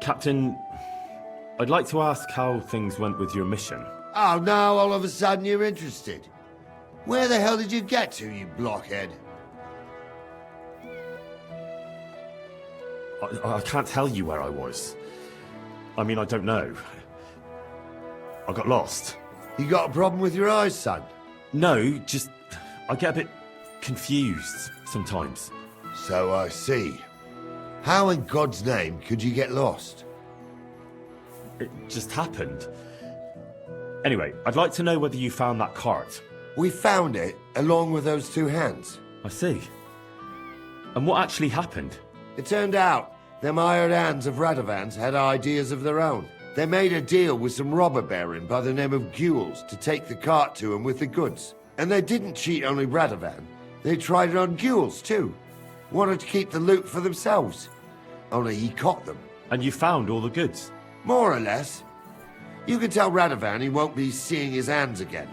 Captain, I'd like to ask how things went with your mission. Oh, now all of a sudden you're interested. Where the hell did you get to, you blockhead? I can't tell you where I was. I mean, I don't know. I got lost. You got a problem with your eyes, son? No, just... I get a bit confused sometimes. So I see. How in God's name could you get lost? It just happened. Anyway, I'd like to know whether you found that cart. We found it, along with those two hands. I see. And what actually happened? It turned out, them hired hands of Radovans had ideas of their own. They made a deal with some robber baron by the name of Gules to take the cart to him with the goods. And they didn't cheat only Radovan. They tried it on Gules, too. Wanted to keep the loot for themselves. Only he caught them. And you found all the goods? More or less. You can tell Radovan he won't be seeing his hands again.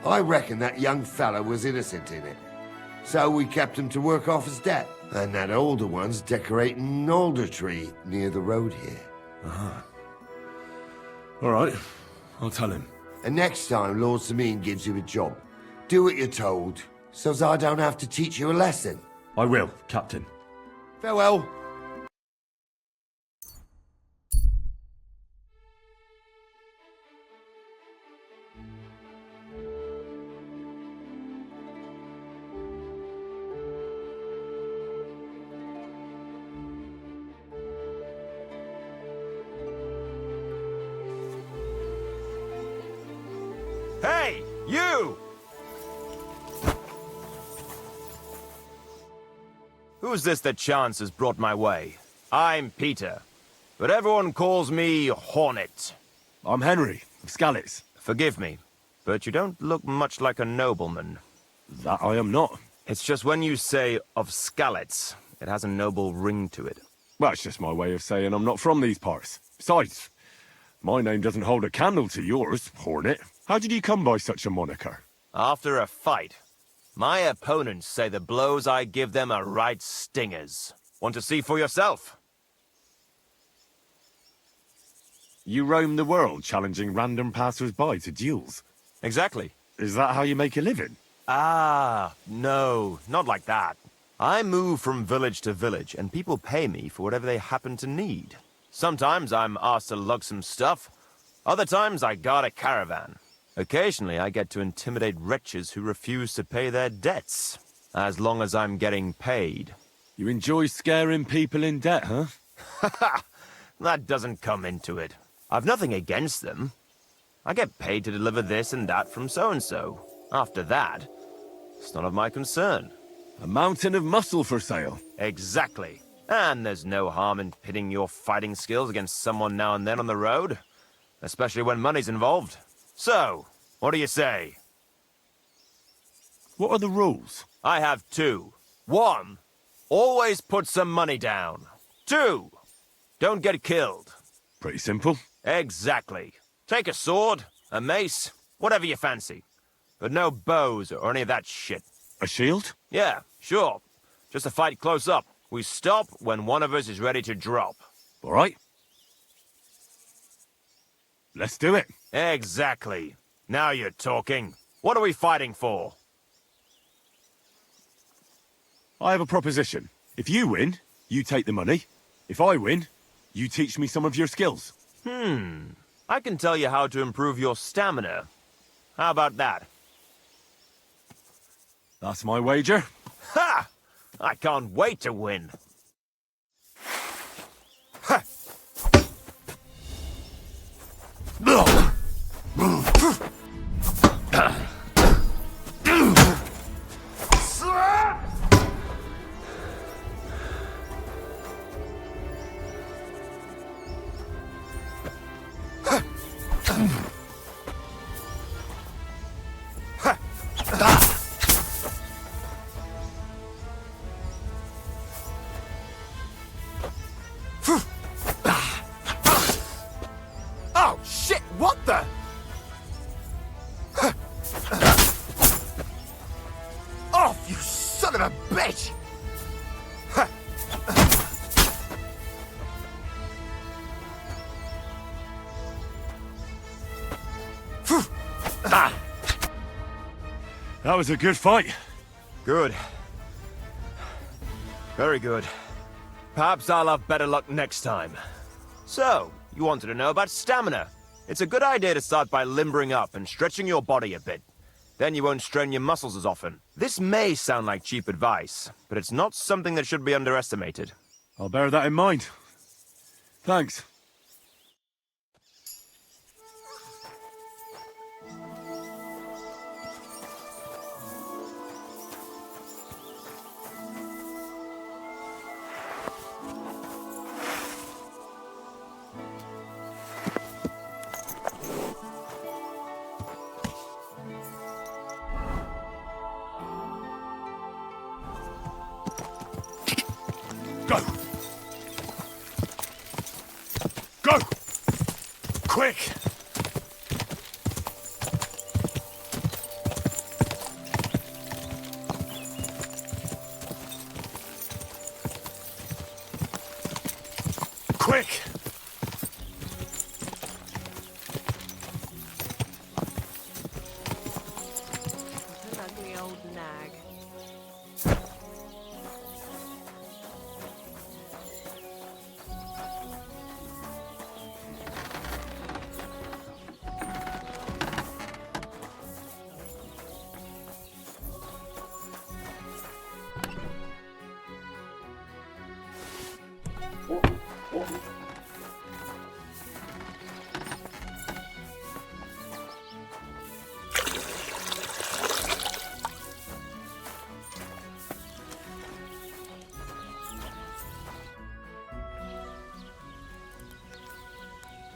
I reckon that young fella was innocent in it. So we kept him to work off his debt. And that older one's decorating an alder tree near the road here. All right, I'll tell him. And next time Lord Sameen gives you a job, do what you're told, so's I don't have to teach you a lesson. I will, Captain. Farewell. Hey, you! Who's this that chance has brought my way? I'm Peter, but everyone calls me Hornet. I'm Henry, of Skalitz. Forgive me, but you don't look much like a nobleman. That I am not. It's just when you say of Skalitz, it has a noble ring to it. Well, it's just my way of saying I'm not from these parts. Besides, my name doesn't hold a candle to yours, Hornet. How did you come by such a moniker? After a fight, my opponents say the blows I give them are right stingers. Want to see for yourself? You roam the world challenging random passers-by to duels. Exactly. Is that how you make a living? Ah, no, not like that. I move from village to village, and people pay me for whatever they happen to need. Sometimes I'm asked to lug some stuff. Other times I guard a caravan. Occasionally I get to intimidate wretches who refuse to pay their debts. As long as I'm getting paid. You enjoy scaring people in debt, huh? That doesn't come into it. I've nothing against them. I get paid to deliver this and that from so-and-so. After that, it's none of my concern. A mountain of muscle for sale. Exactly. And there's no harm in pitting your fighting skills against someone now and then on the road. Especially when money's involved. So, what do you say? What are the rules? I have two. One, always put some money down. Two, don't get killed. Pretty simple. Exactly. Take a sword, a mace, whatever you fancy. But no bows or any of that shit. A shield? Yeah, sure. Just a fight close up. We stop when one of us is ready to drop. All right. Let's do it. Exactly. Now you're talking. What are we fighting for? I have a proposition. If you win, you take the money. If I win, you teach me some of your skills. I can tell you how to improve your stamina. How about that? That's my wager. Ha! I can't wait to win. Oh, shit! What the? Off, you son of a bitch! That was a good fight. Good. Very good. Perhaps I'll have better luck next time. So, you wanted to know about stamina. It's a good idea to start by limbering up and stretching your body a bit. Then you won't strain your muscles as often. This may sound like cheap advice, but it's not something that should be underestimated. I'll bear that in mind. Thanks. Go! Go! Quick! Quick! An ugly old nag.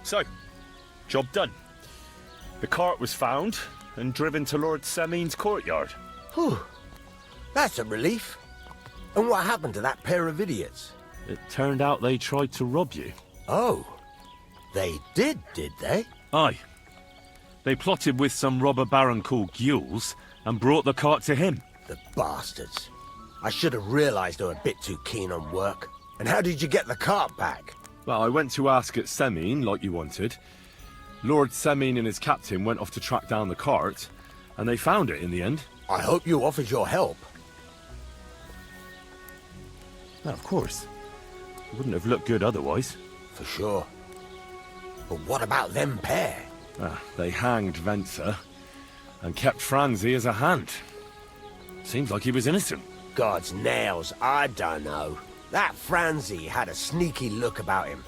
So, job done. The cart was found and driven to Lord Semin's courtyard. Whew. That's a relief. And what happened to that pair of idiots? It turned out they tried to rob you. Oh. They did they? Aye. They plotted with some robber baron called Gules and brought the cart to him. The bastards. I should have realized they were a bit too keen on work. And how did you get the cart back? Well, I went to ask at Semin, like you wanted. Lord Semin and his captain went off to track down the cart, and they found it in the end. I hope you offered your help. Well, of course. It wouldn't have looked good otherwise. For sure. But what about them pair? They hanged Venser and kept Franzi as a hand. Seems like he was innocent. God's nails, I don't know. That Franzi had a sneaky look about him.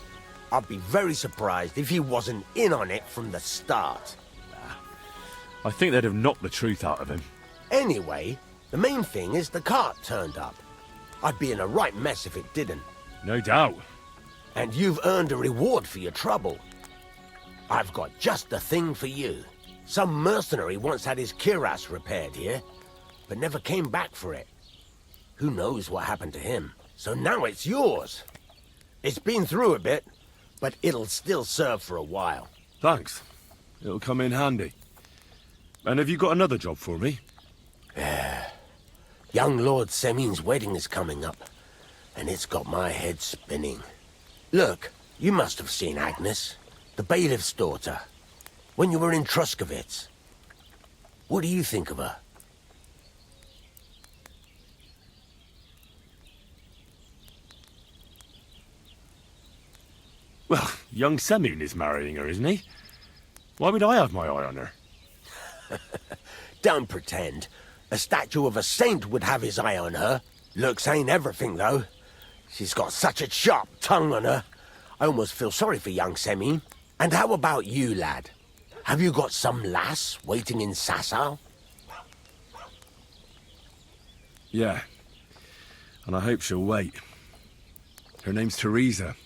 I'd be very surprised if he wasn't in on it from the start. I think they'd have knocked the truth out of him. Anyway, the main thing is the cart turned up. I'd be in a right mess if it didn't. No doubt. And you've earned a reward for your trouble. I've got just the thing for you. Some mercenary once had his cuirass repaired here, but never came back for it. Who knows what happened to him? So now it's yours. It's been through a bit, but it'll still serve for a while. Thanks. It'll come in handy. And have you got another job for me? Young Lord Semin's wedding is coming up, and it's got my head spinning. Look, you must have seen Agnes, the bailiff's daughter, when you were in Truscovitz. What do you think of her? Well, young Semin is marrying her, isn't he? Why would I have my eye on her? Don't pretend. A statue of a saint would have his eye on her. Looks ain't everything, though. She's got such a sharp tongue on her. I almost feel sorry for young Semin. And how about you, lad? Have you got some lass waiting in Sasau? Yeah. And I hope she'll wait. Her name's Teresa.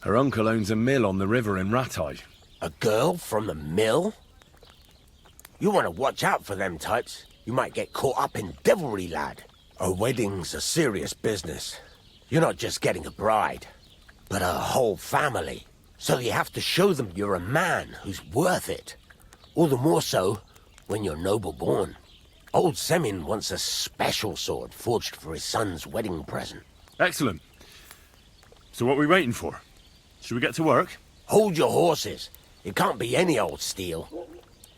Her uncle owns a mill on the river in Ratai. A girl from the mill? You want to watch out for them types. You might get caught up in devilry, lad. A wedding's a serious business. You're not just getting a bride, but a whole family. So you have to show them you're a man who's worth it. All the more so when you're noble-born. Old Semin wants a special sword forged for his son's wedding present. Excellent. So what are we waiting for? Should we get to work? Hold your horses. It can't be any old steel.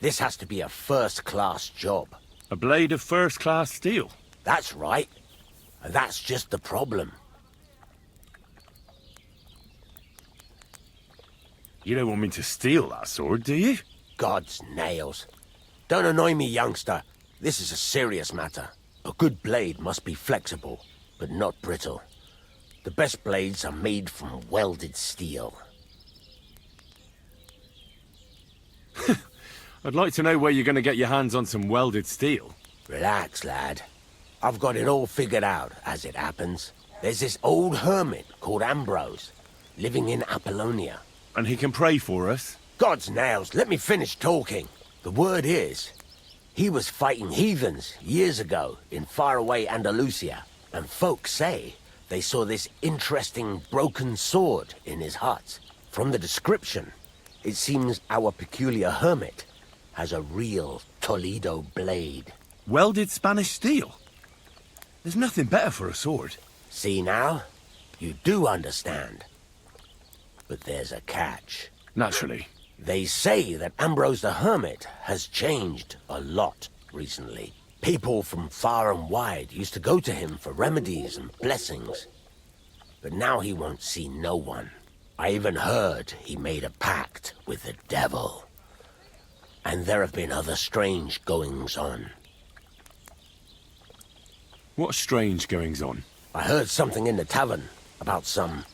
This has to be a first-class job. A blade of first-class steel. That's right. And that's just the problem. You don't want me to steal that sword, do you? God's nails. Don't annoy me, youngster. This is a serious matter. A good blade must be flexible, but not brittle. The best blades are made from welded steel. I'd like to know where you're going to get your hands on some welded steel. Relax, lad. I've got it all figured out, as it happens. There's this old hermit called Ambrose, living in Apollonia. And he can pray for us? God's nails, let me finish talking. The word is, he was fighting heathens years ago in faraway Andalusia, and folks say they saw this interesting broken sword in his hut. From the description, it seems our peculiar hermit has a real Toledo blade. Welded Spanish steel? There's nothing better for a sword. See now? You do understand. But there's a catch. Naturally. They say that Ambrose the Hermit has changed a lot recently. People from far and wide used to go to him for remedies and blessings. But now he won't see no one. I even heard he made a pact with the devil. And there have been other strange goings-on. What strange goings-on? I heard something in the tavern about some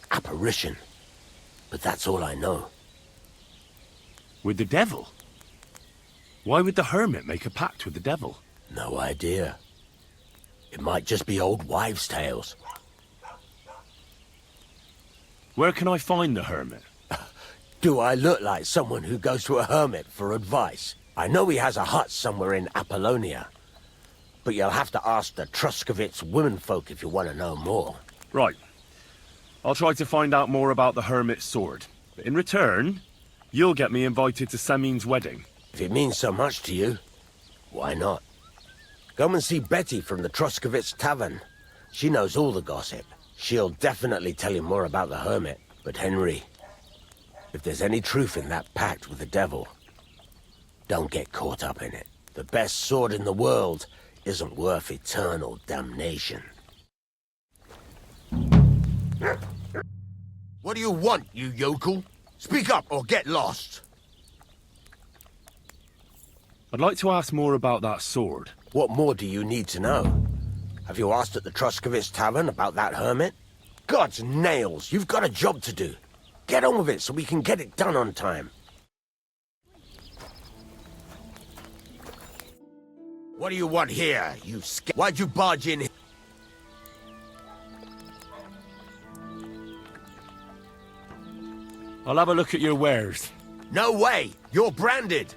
apparition. But that's all I know. With the devil? Why would the hermit make a pact with the devil? No idea. It might just be old wives' tales. Where can I find the hermit? Do I look like someone who goes to a hermit for advice? I know he has a hut somewhere in Apollonia. But you'll have to ask the Truscovitz womenfolk if you want to know more. Right. I'll try to find out more about the hermit's sword. But in return, you'll get me invited to Samin's wedding. If it means so much to you, why not? Go and see Betty from the Truscovitz Tavern. She knows all the gossip. She'll definitely tell you more about the hermit. But Henry, if there's any truth in that pact with the devil, don't get caught up in it. The best sword in the world isn't worth eternal damnation. What do you want, you yokel? Speak up or get lost. I'd like to ask more about that sword. What more do you need to know? Have you asked at the Truscovitz Tavern about that hermit? God's nails, you've got a job to do. Get on with it so we can get it done on time. What do you want here, you Why'd you barge in here? I'll have a look at your wares. No way! You're branded!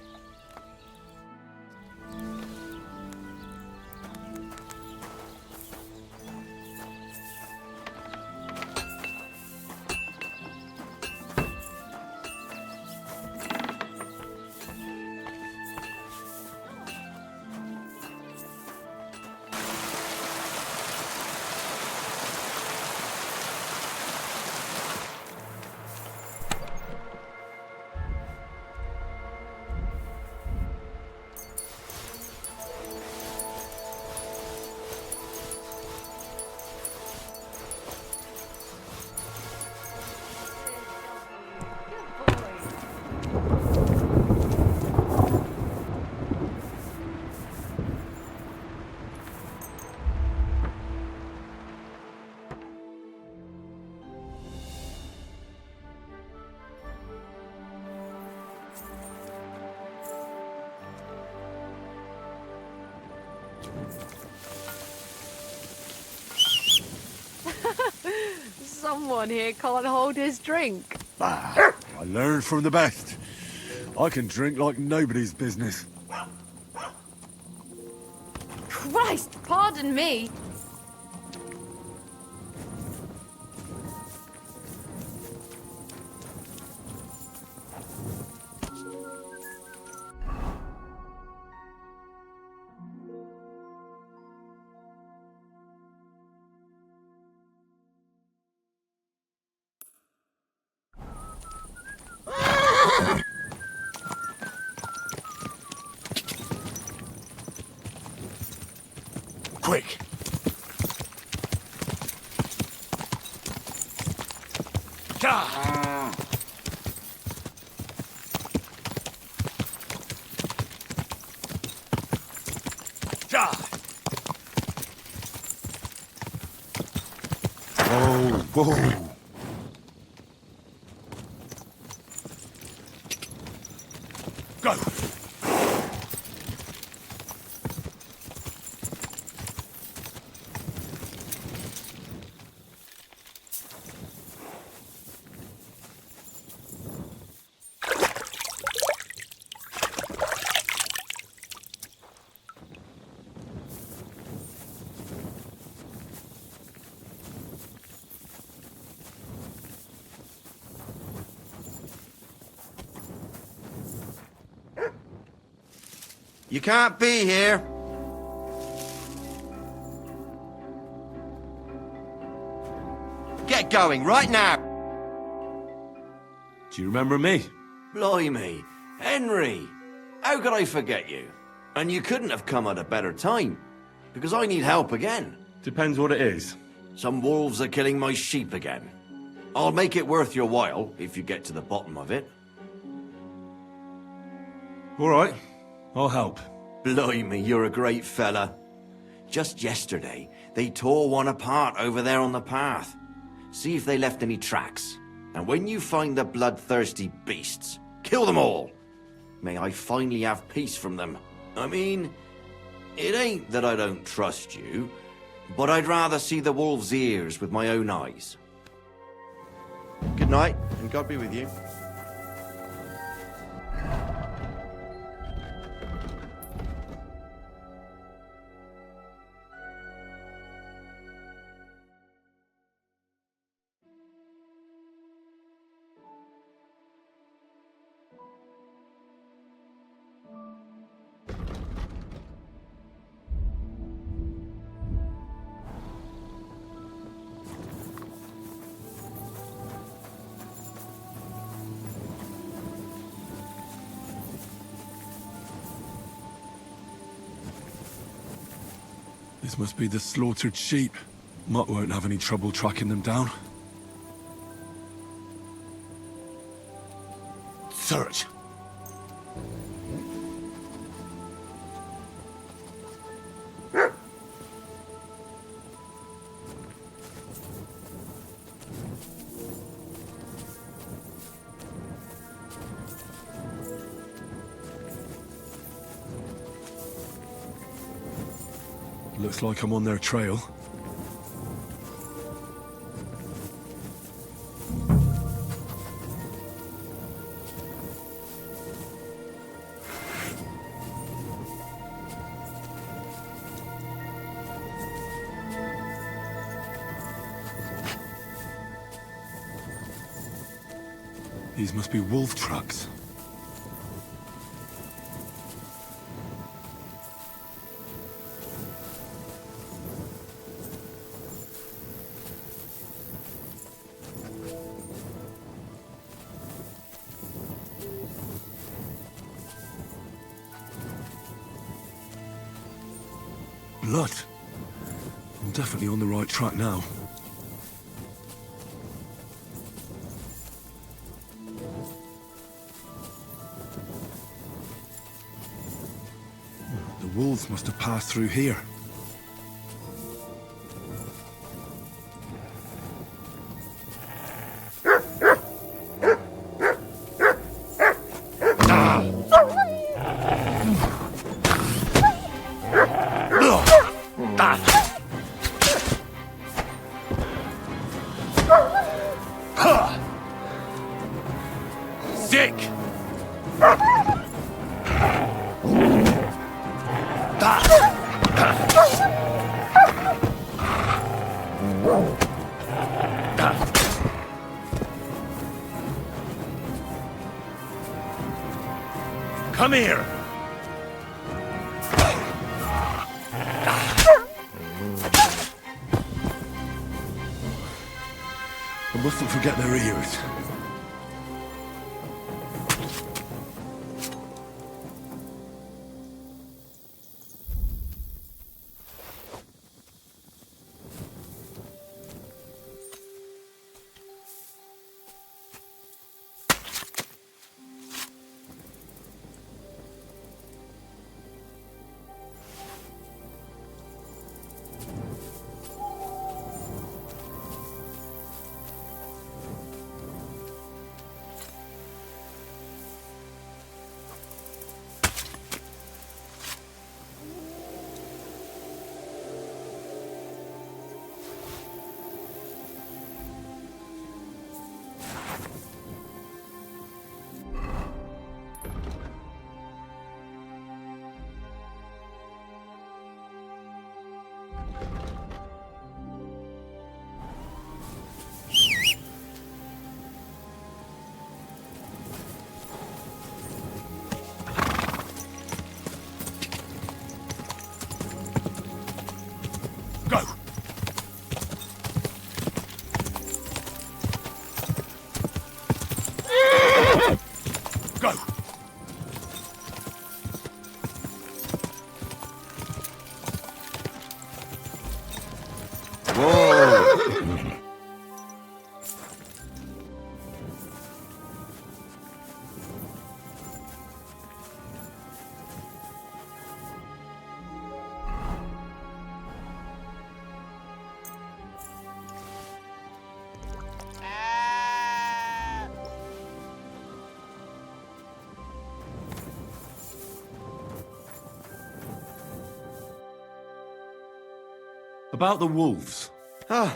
Someone here can't hold his drink. I learned from the best. I can drink like nobody's business. Christ, pardon me. Whoa. Go. You can't be here. Get going, right now! Do you remember me? Blimey, Henry! How could I forget you? And you couldn't have come at a better time, because I need help again. Depends what it is. Some wolves are killing my sheep again. I'll make it worth your while, if you get to the bottom of it. All right. I'll help. Blimey, you're a great fella. Just yesterday, they tore one apart over there on the path. See if they left any tracks. And when you find the bloodthirsty beasts, kill them all. May I finally have peace from them. I mean, it ain't that I don't trust you, but I'd rather see the wolf's ears with my own eyes. Good night, and God be with you. This must be the slaughtered sheep. Mutt won't have any trouble tracking them down. Search. Looks like I'm on their trail. These must be wolf tracks. Blood. I'm definitely on the right track now. The wolves must have passed through here. Sick! Come here! I mustn't forget their ears. About the wolves. Ah,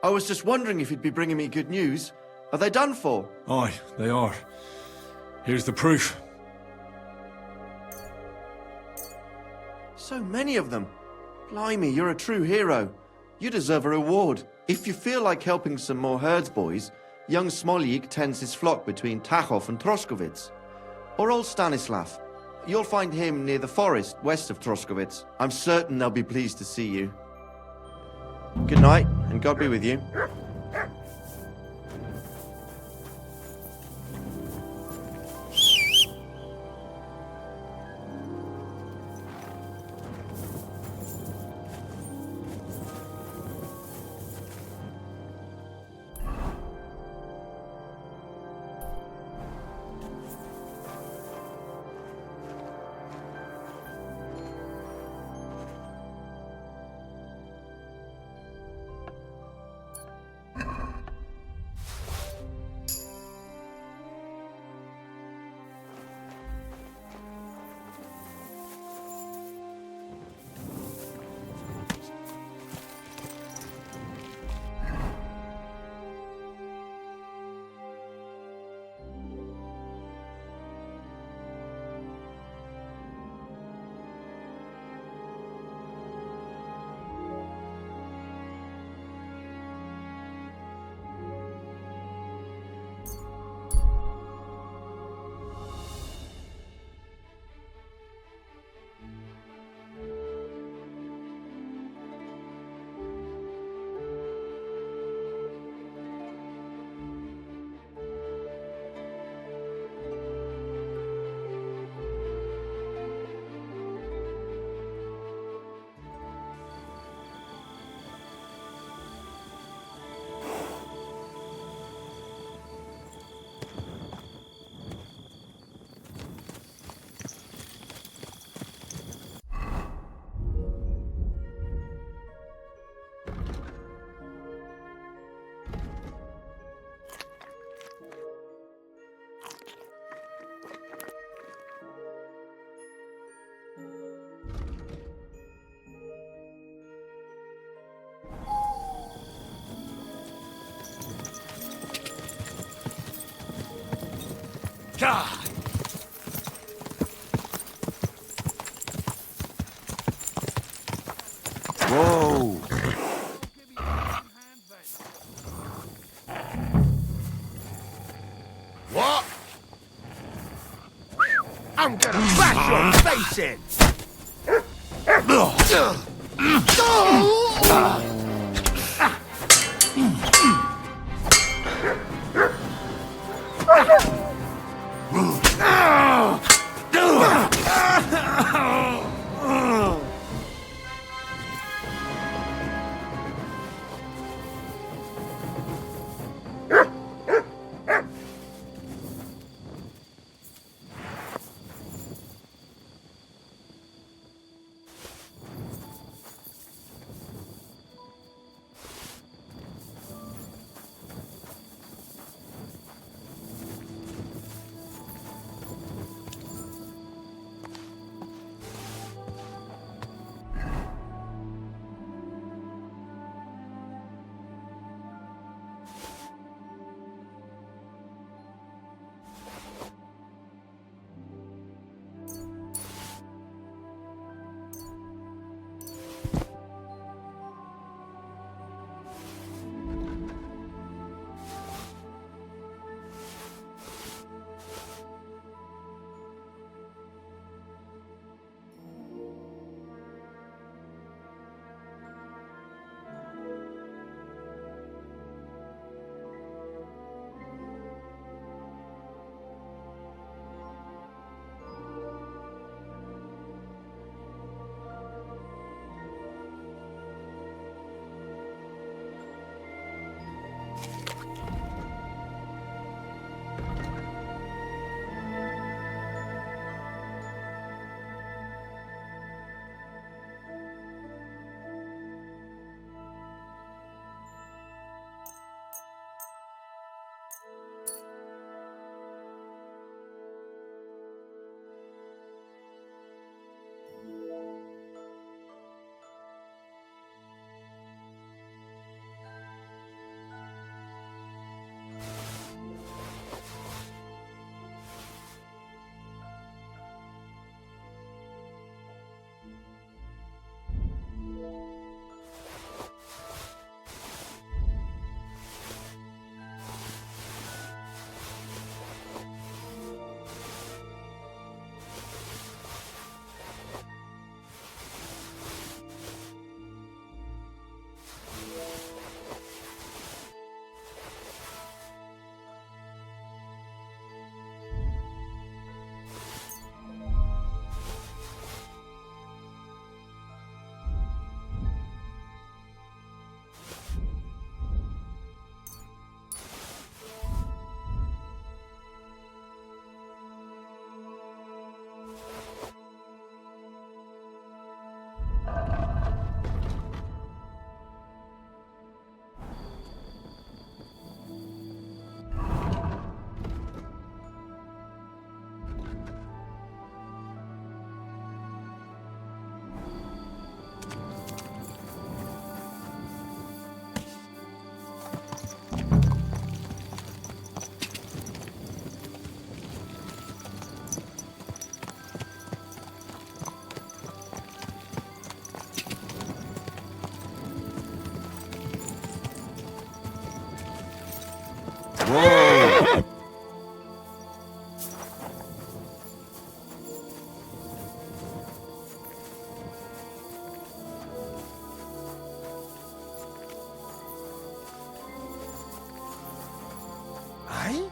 I was just wondering if you'd be bringing me good news. Are they done for? Aye, they are. Here's the proof. So many of them. Blimey, you're a true hero. You deserve a reward. If you feel like helping some more herds boys, young Smoljik tends his flock between Tachov and Troskowitz. Or old Stanislav. You'll find him near the forest west of Troskowitz. I'm certain they'll be pleased to see you. Good night, and God be with you. Whoa! What? I'm gonna bash your face in! Whoa! Aye?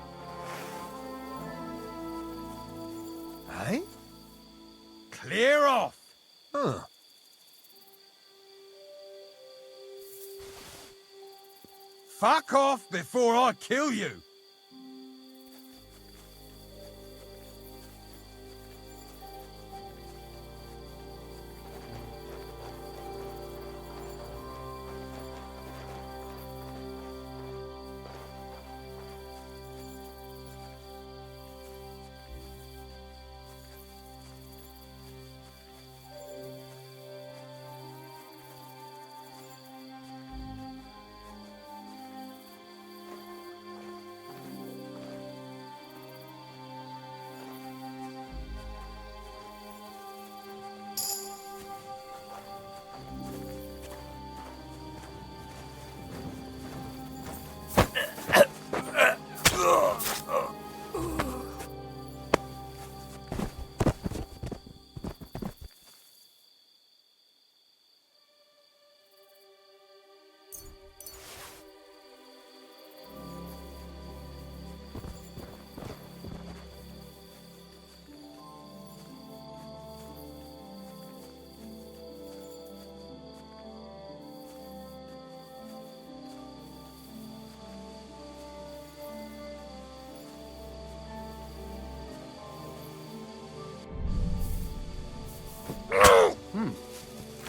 Aye? Clear off! Huh. Fuck off before I kill you!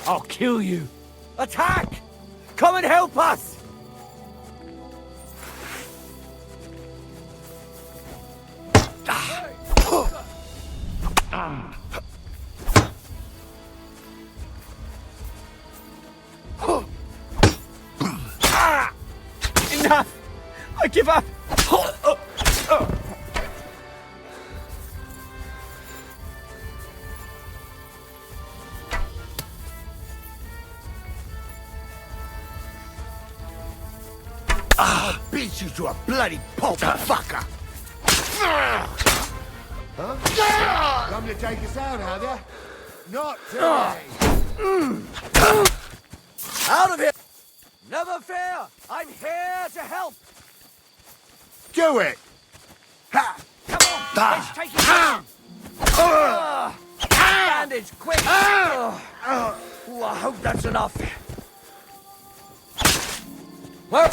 I'll kill you. Attack! Come and help us! Enough! I give up! I'll beat you to a bloody pulp, fucker! Come to take us out, have you? Not today! Out of here! Never fear! I'm here to help! Do it! Ha! Come on! Let's take it down! Bandage, quick! Ooh, I hope that's enough. Well,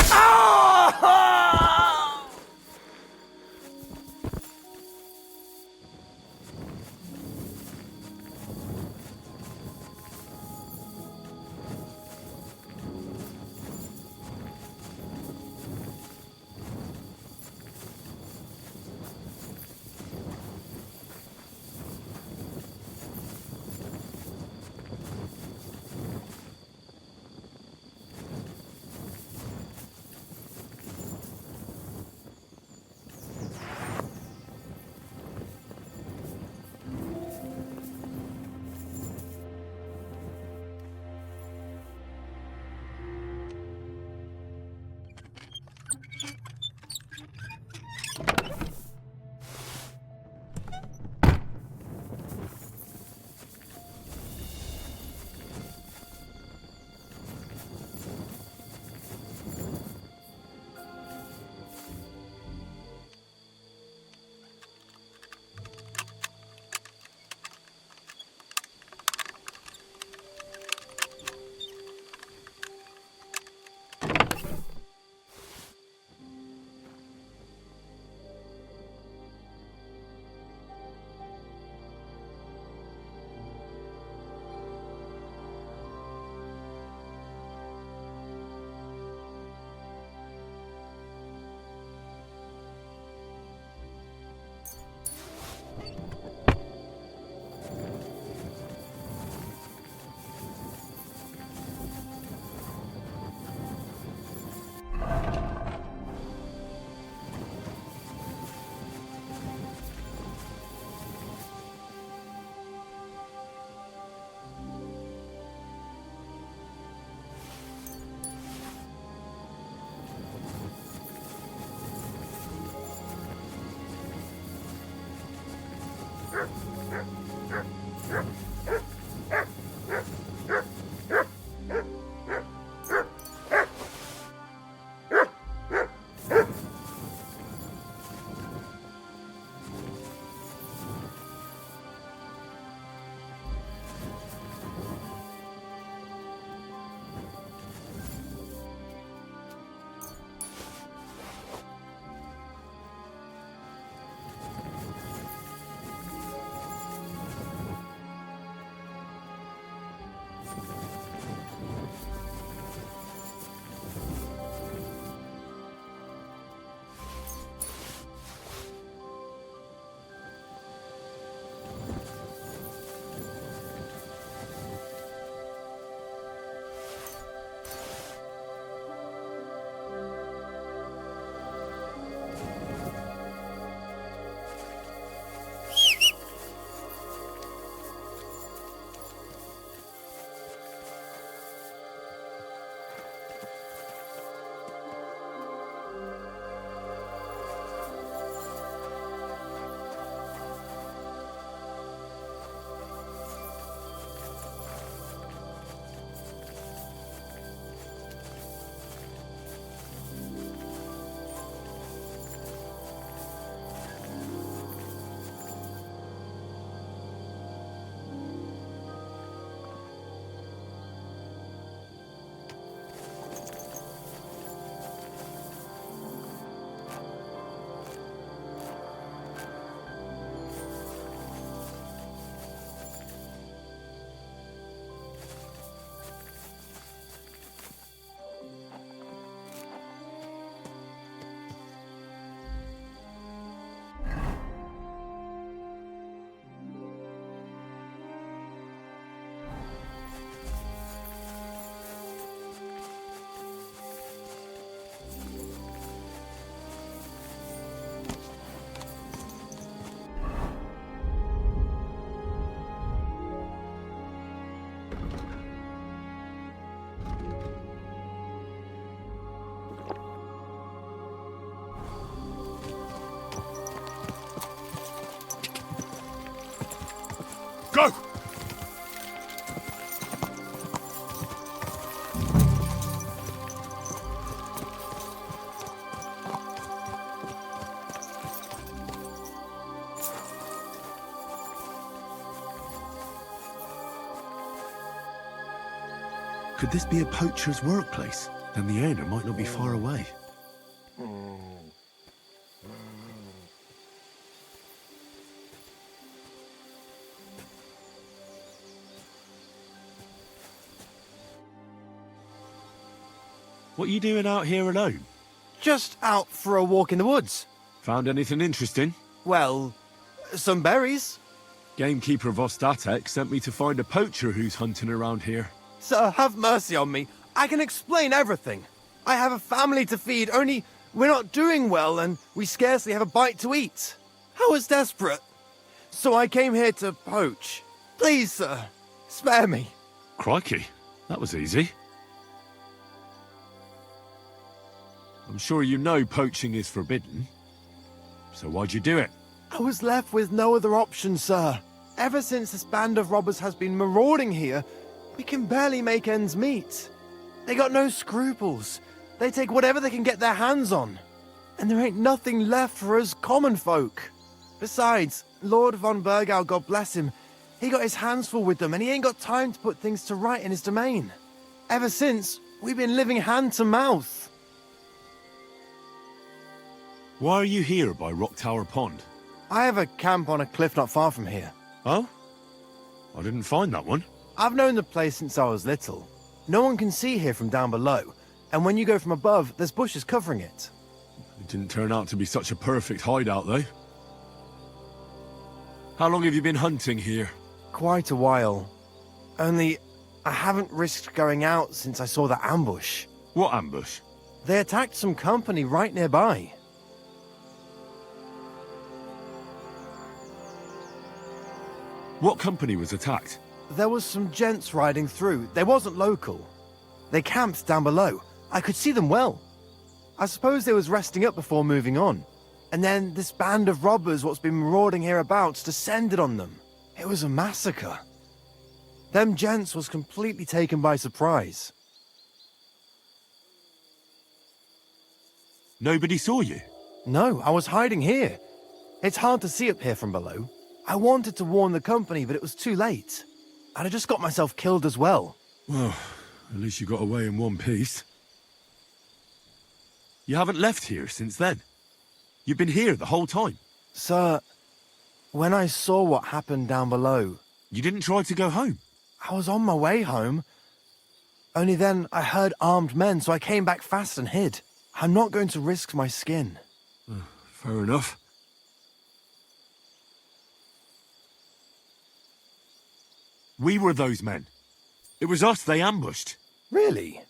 Could this be a poacher's workplace? Then the owner might not be far away. What are you doing out here alone? Just out for a walk in the woods. Found anything interesting? Well, some berries. Gamekeeper Vostatek sent me to find a poacher who's hunting around here. Sir, have mercy on me. I can explain everything. I have a family to feed, only we're not doing well and we scarcely have a bite to eat. I was desperate. So I came here to poach. Please, sir, spare me. Crikey, that was easy. I'm sure you know poaching is forbidden. So why'd you do it? I was left with no other option, sir. Ever since this band of robbers has been marauding here, we can barely make ends meet. They got no scruples. They take whatever they can get their hands on. And there ain't nothing left for us common folk. Besides, Lord von Burgau, God bless him, he got his hands full with them and he ain't got time to put things to right in his domain. Ever since, we've been living hand to mouth. Why are you here by Rock Tower Pond? I have a camp on a cliff not far from here. Oh? I didn't find that one. I've known the place since I was little. No one can see here from down below, and when you go from above, there's bushes covering it. It didn't turn out to be such a perfect hideout, though. How long have you been hunting here? Quite a while. Only, I haven't risked going out since I saw that ambush. What ambush? They attacked some company right nearby. What company was attacked? There was some gents riding through. They wasn't local. They camped down below. I could see them well. I suppose they was resting up before moving on. And then this band of robbers what's been marauding hereabouts descended on them. It was a massacre. Them gents was completely taken by surprise. Nobody saw you? No, I was hiding here. It's hard to see up here from below. I wanted to warn the company, but it was too late. I'd have just got myself killed as well. Well, at least you got away in one piece. You haven't left here since then. You've been here the whole time. Sir, when I saw what happened down below... You didn't try to go home? I was on my way home. Only then I heard armed men, so I came back fast and hid. I'm not going to risk my skin. Fair enough. We were those men. It was us they ambushed. Really?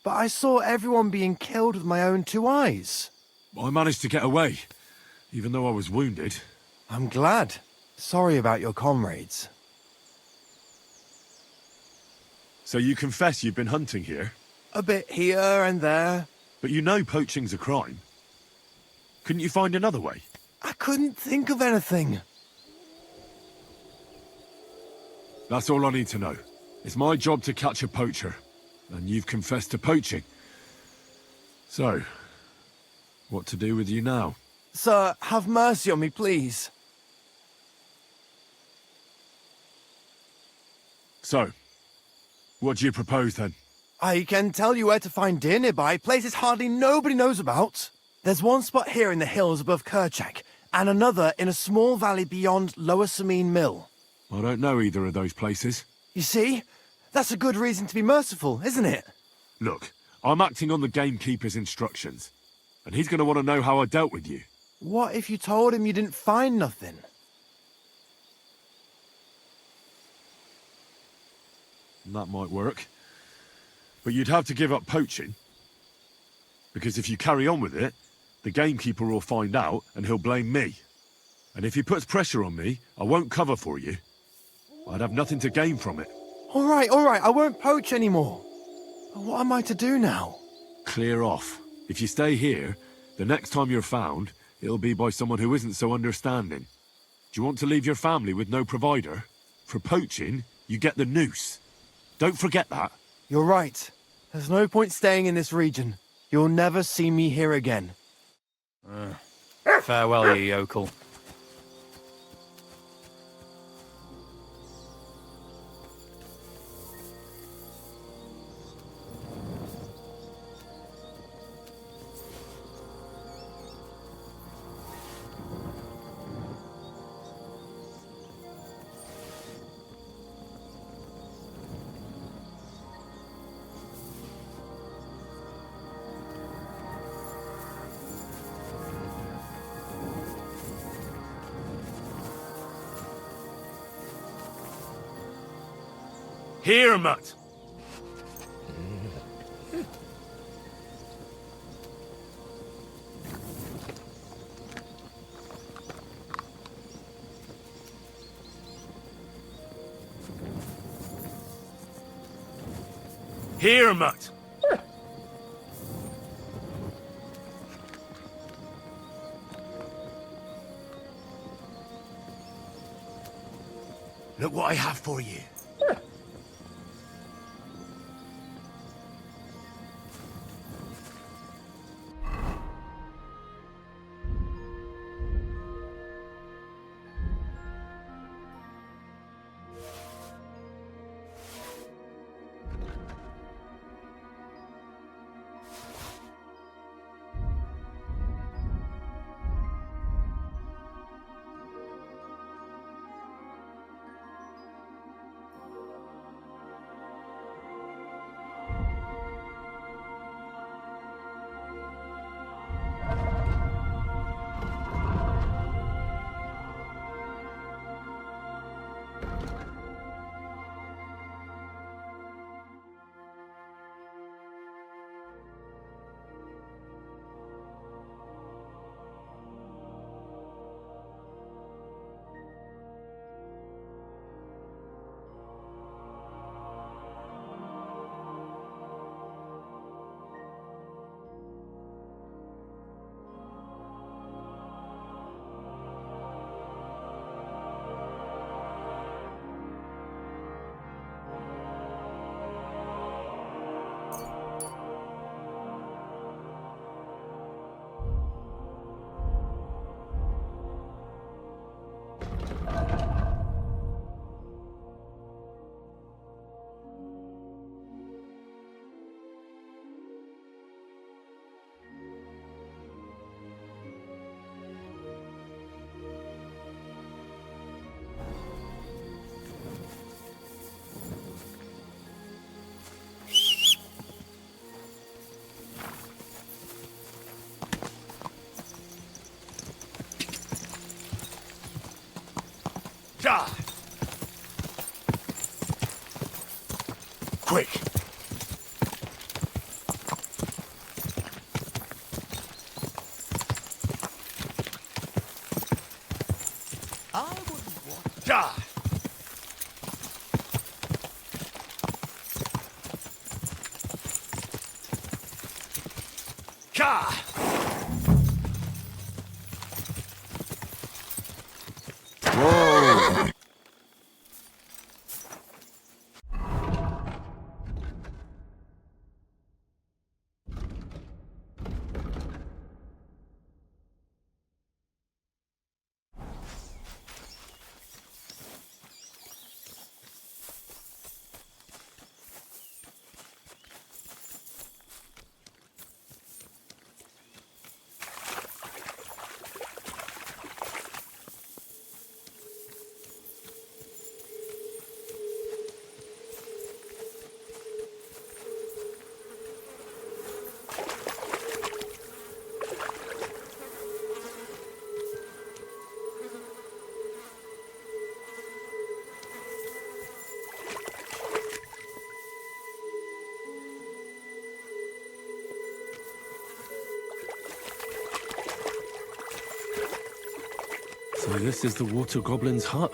But I saw everyone being killed with my own two eyes. I managed to get away, even though I was wounded. I'm glad. Sorry about your comrades. So you confess you've been hunting here? A bit here and there. But you know poaching's a crime. Couldn't you find another way? I couldn't think of anything. That's all I need to know. It's my job to catch a poacher, and you've confessed to poaching. So, what to do with you now? Sir, have mercy on me, please. So, what do you propose then? I can tell you where to find deer nearby, places hardly nobody knows about. There's one spot here in the hills above Kerchak, and another in a small valley beyond Lower Samine Mill. I don't know either of those places. You see? That's a good reason to be merciful, isn't it? Look, I'm acting on the gamekeeper's instructions, and he's going to want to know how I dealt with you. What if you told him you didn't find nothing? That might work. But you'd have to give up poaching. Because if you carry on with it, the gamekeeper will find out and he'll blame me. And if he puts pressure on me, I won't cover for you. I'd have nothing to gain from it. All right, I won't poach anymore. But what am I to do now? Clear off. If you stay here, the next time you're found, it'll be by someone who isn't so understanding. Do you want to leave your family with no provider? For poaching, you get the noose. Don't forget that. You're right. There's no point staying in this region. You'll never see me here again. Farewell, you yokel. Here, Mutt. Here, Mutt. Look what I have for you. Quick! I wouldn't want... Ja! Ka! Whoa! So this is the water goblin's hut.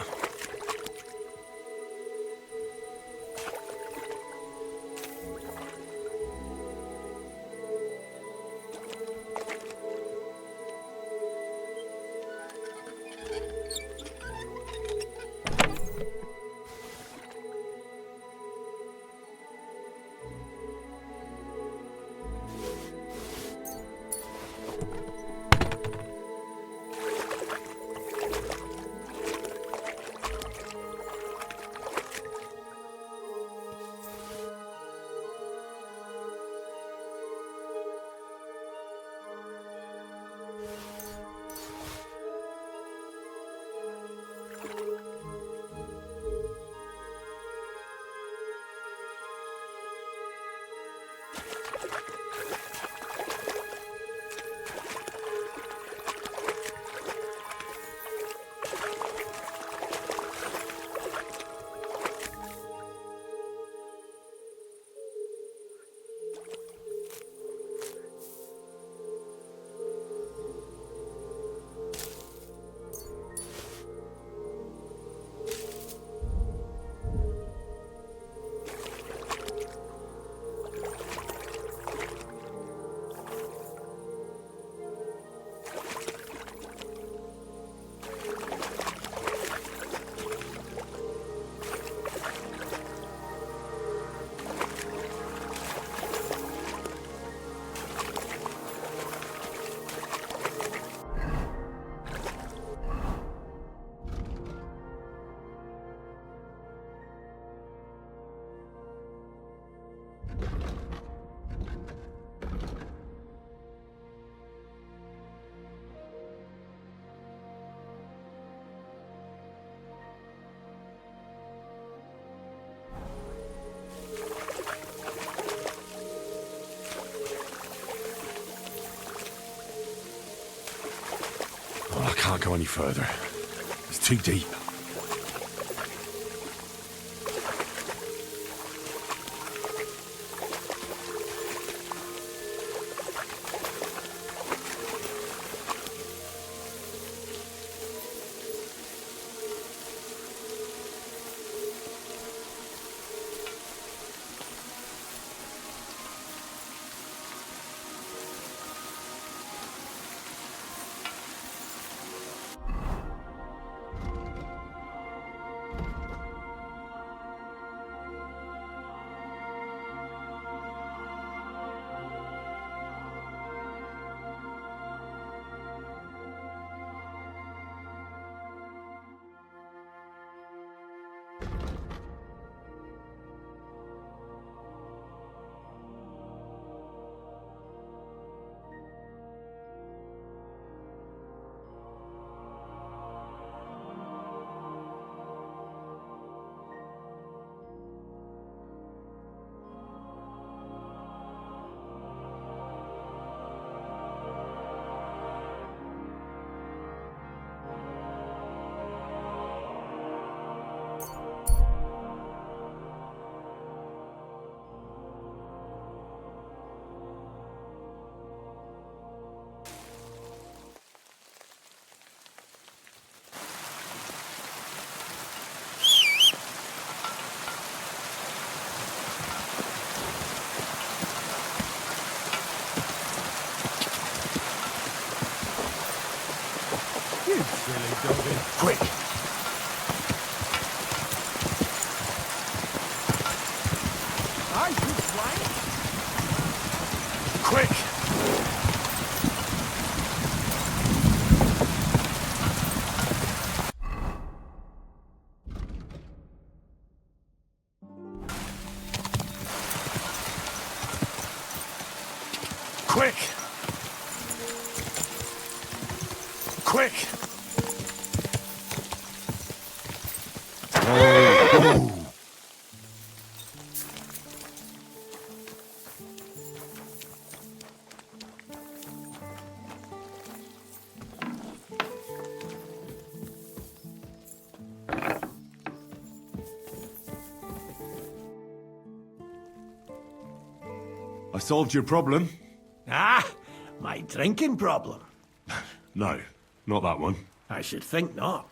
can't go any further. It's too deep. Quick! Quick! Quick! Quick! Oh. I solved your problem. Ah, my drinking problem. No, not that one. I should think not,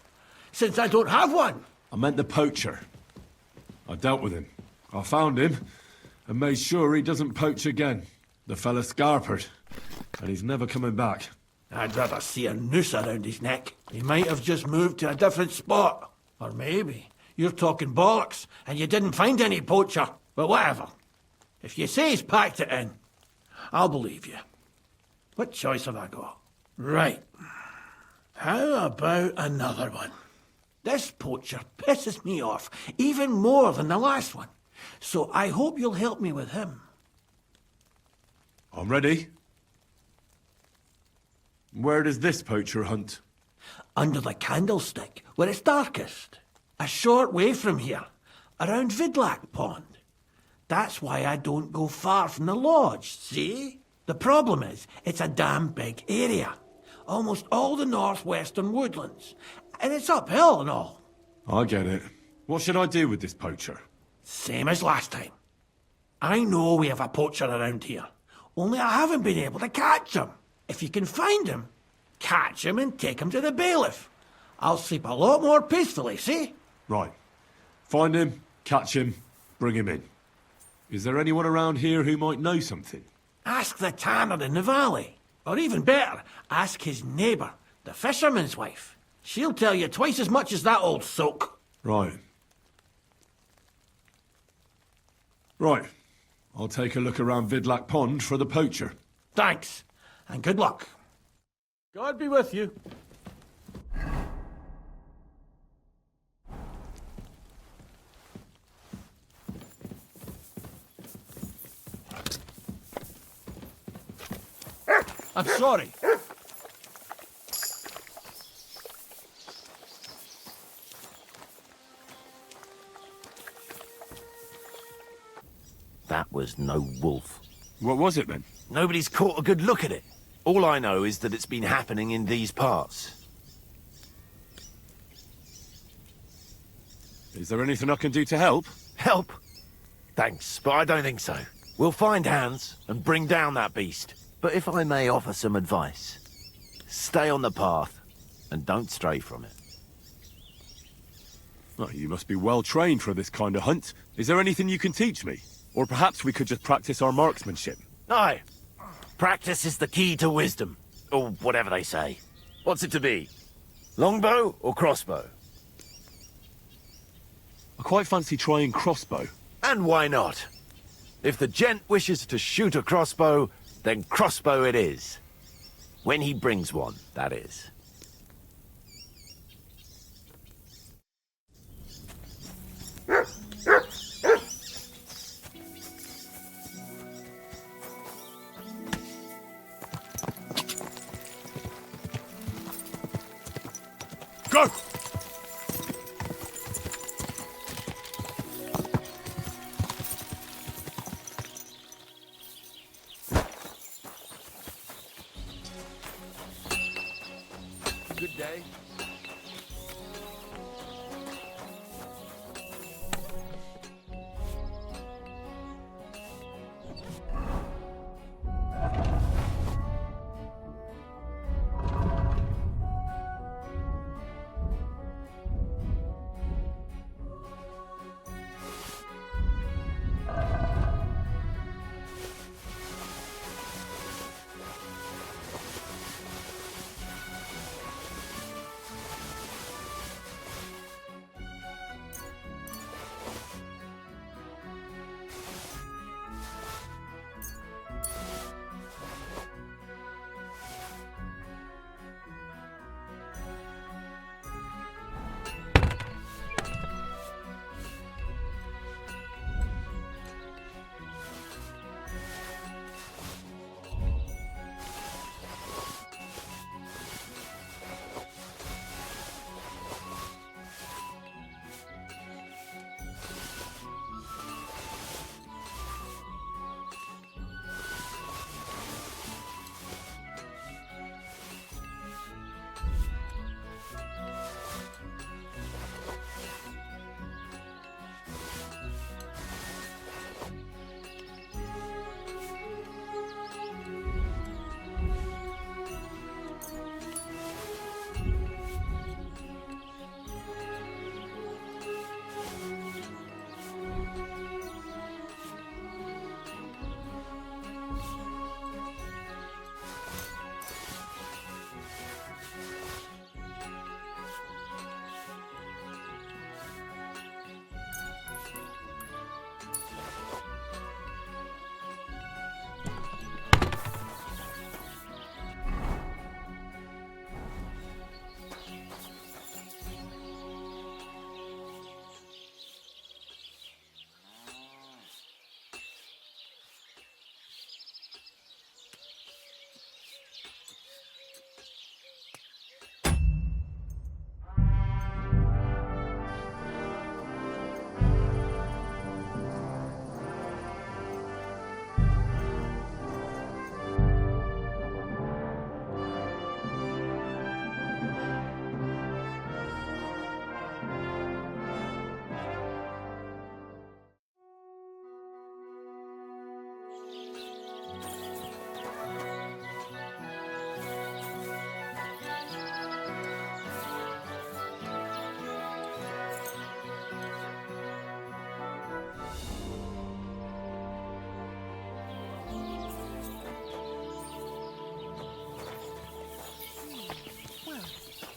since I don't have one. I meant the poacher. I dealt with him. I found him and made sure he doesn't poach again. The fella scarpered, and he's never coming back. I'd rather see a noose around his neck. He might have just moved to a different spot. Or maybe you're talking bollocks and you didn't find any poacher. But whatever. If you say he's packed it in, I'll believe you. What choice have I got? Right. How about another one? This poacher pisses me off even more than the last one. So I hope you'll help me with him. I'm ready. Where does this poacher hunt? Under the candlestick, where it's darkest. A short way from here, around Vidlac Pond. That's why I don't go far from the lodge, see? The problem is, it's a damn big area. Almost all the northwestern woodlands. And it's uphill and all. I get it. What should I do with this poacher? Same as last time. I know we have a poacher around here. Only I haven't been able to catch him. If you can find him, catch him and take him to the bailiff. I'll sleep a lot more peacefully, see? Right. Find him, catch him, bring him in. Is there anyone around here who might know something? Ask the tanner in the valley. Or even better, ask his neighbour, the fisherman's wife. She'll tell you twice as much as that old soak. Right. Right. I'll take a look around Vidlac Pond for the poacher. Thanks, and good luck. God be with you. I'm sorry. That was no wolf. What was it then? Nobody's caught a good look at it. All I know is that it's been happening in these parts. Is there anything I can do to help? Help? Thanks, but I don't think so. We'll find Hans and bring down that beast. But if I may offer some advice, stay on the path and don't stray from it. Oh, you must be well trained for this kind of hunt. Is there anything you can teach me? Or perhaps we could just practice our marksmanship. Aye. Practice is the key to wisdom, or whatever they say. What's it to be? Longbow or crossbow? I quite fancy trying crossbow. And why not? If the gent wishes to shoot a crossbow, then crossbow it is. When he brings one, that is. Go! Good day.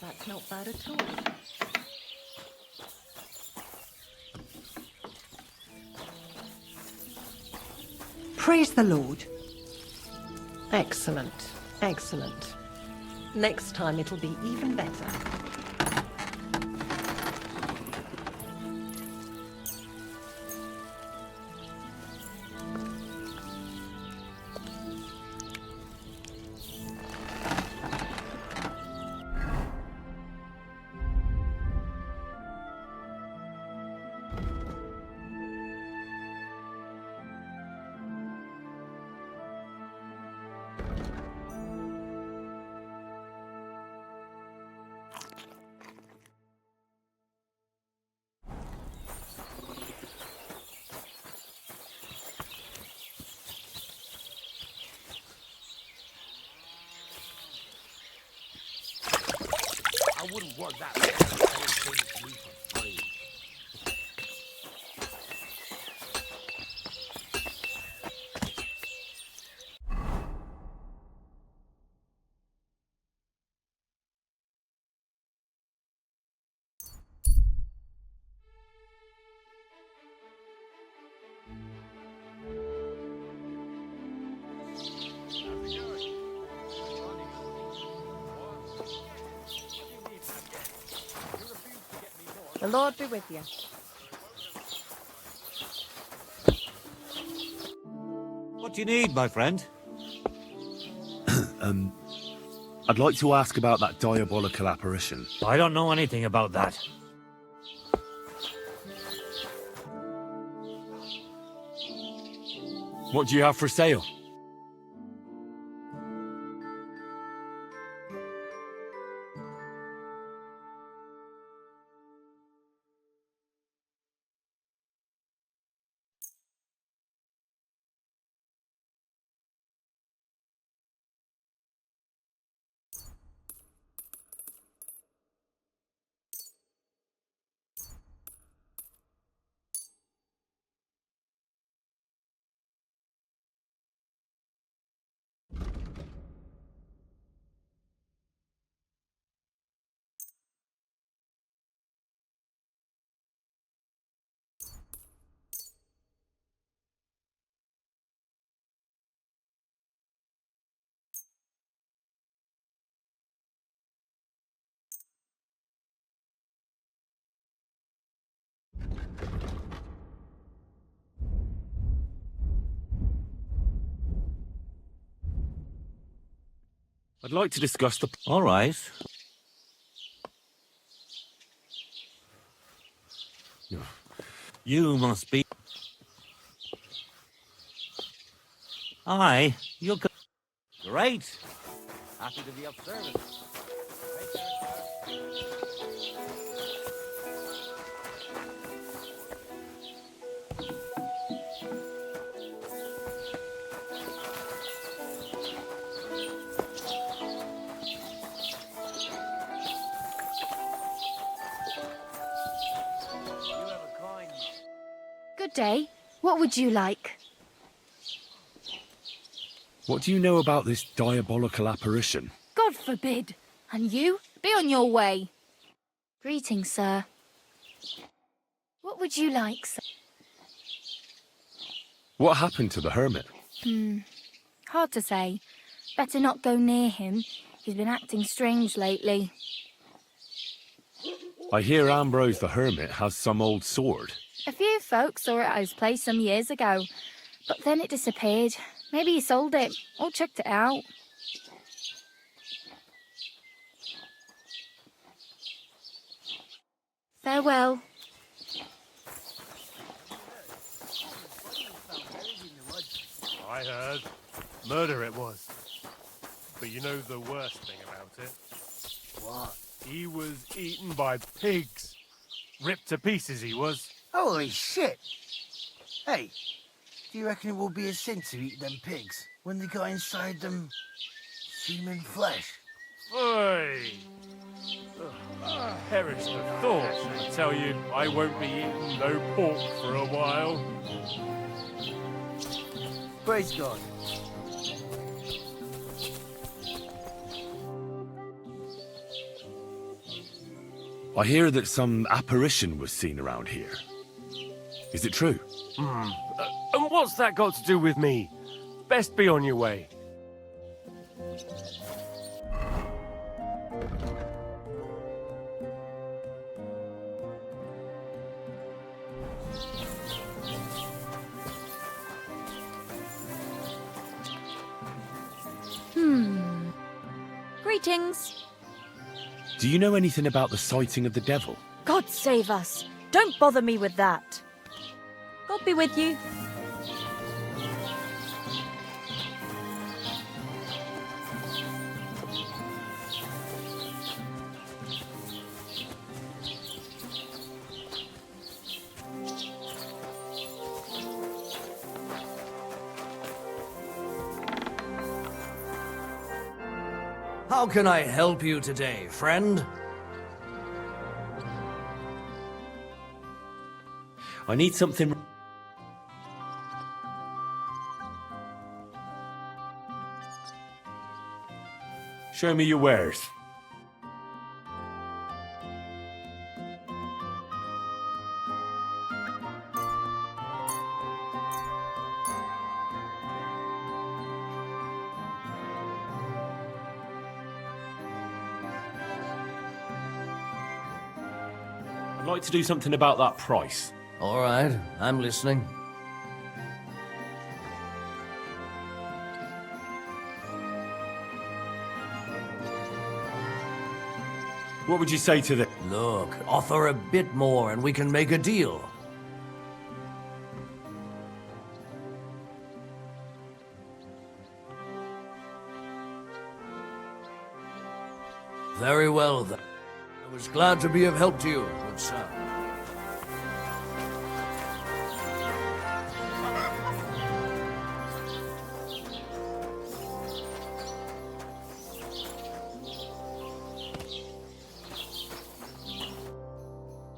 That's not bad at all. Praise the Lord. Excellent, excellent. Next time it'll be even better. I wouldn't want that thing to me for free. The Lord be with you. What do you need, my friend? I'd like to ask about that diabolical apparition. I don't know anything about that. What do you have for sale? I'd like to discuss the... All right. You must be... Aye, you're good. Great. Happy to be of service. Good day. What would you like? What do you know about this diabolical apparition? God forbid. And you? Be on your way. Greetings, sir. What would you like, sir? What happened to the hermit? Hard to say. Better not go near him. He's been acting strange lately. I hear Ambrose the hermit has some old sword. A few folks saw it at his place some years ago, but then it disappeared. Maybe he sold it, or chucked it out. Farewell. I heard. Murder it was. But you know the worst thing about it? What? He was eaten by pigs. Ripped to pieces he was. Holy shit! Hey, do you reckon it will be a sin to eat them pigs when they got inside them human flesh? Oi! Perish the thought. I tell you, I won't be eating no pork for a while. Praise God. I hear that some apparition was seen around here. Is it true? And what's that got to do with me? Best be on your way. Greetings. Do you know anything about the sighting of the devil? God save us. Don't bother me with that. God be with you. How can I help you today, friend? I need something... Show me your wares. I'd like to do something about that price. All right, I'm listening. What would you say to this? Look, offer a bit more and we can make a deal. Very well, then. I was glad to be of help to you, good sir.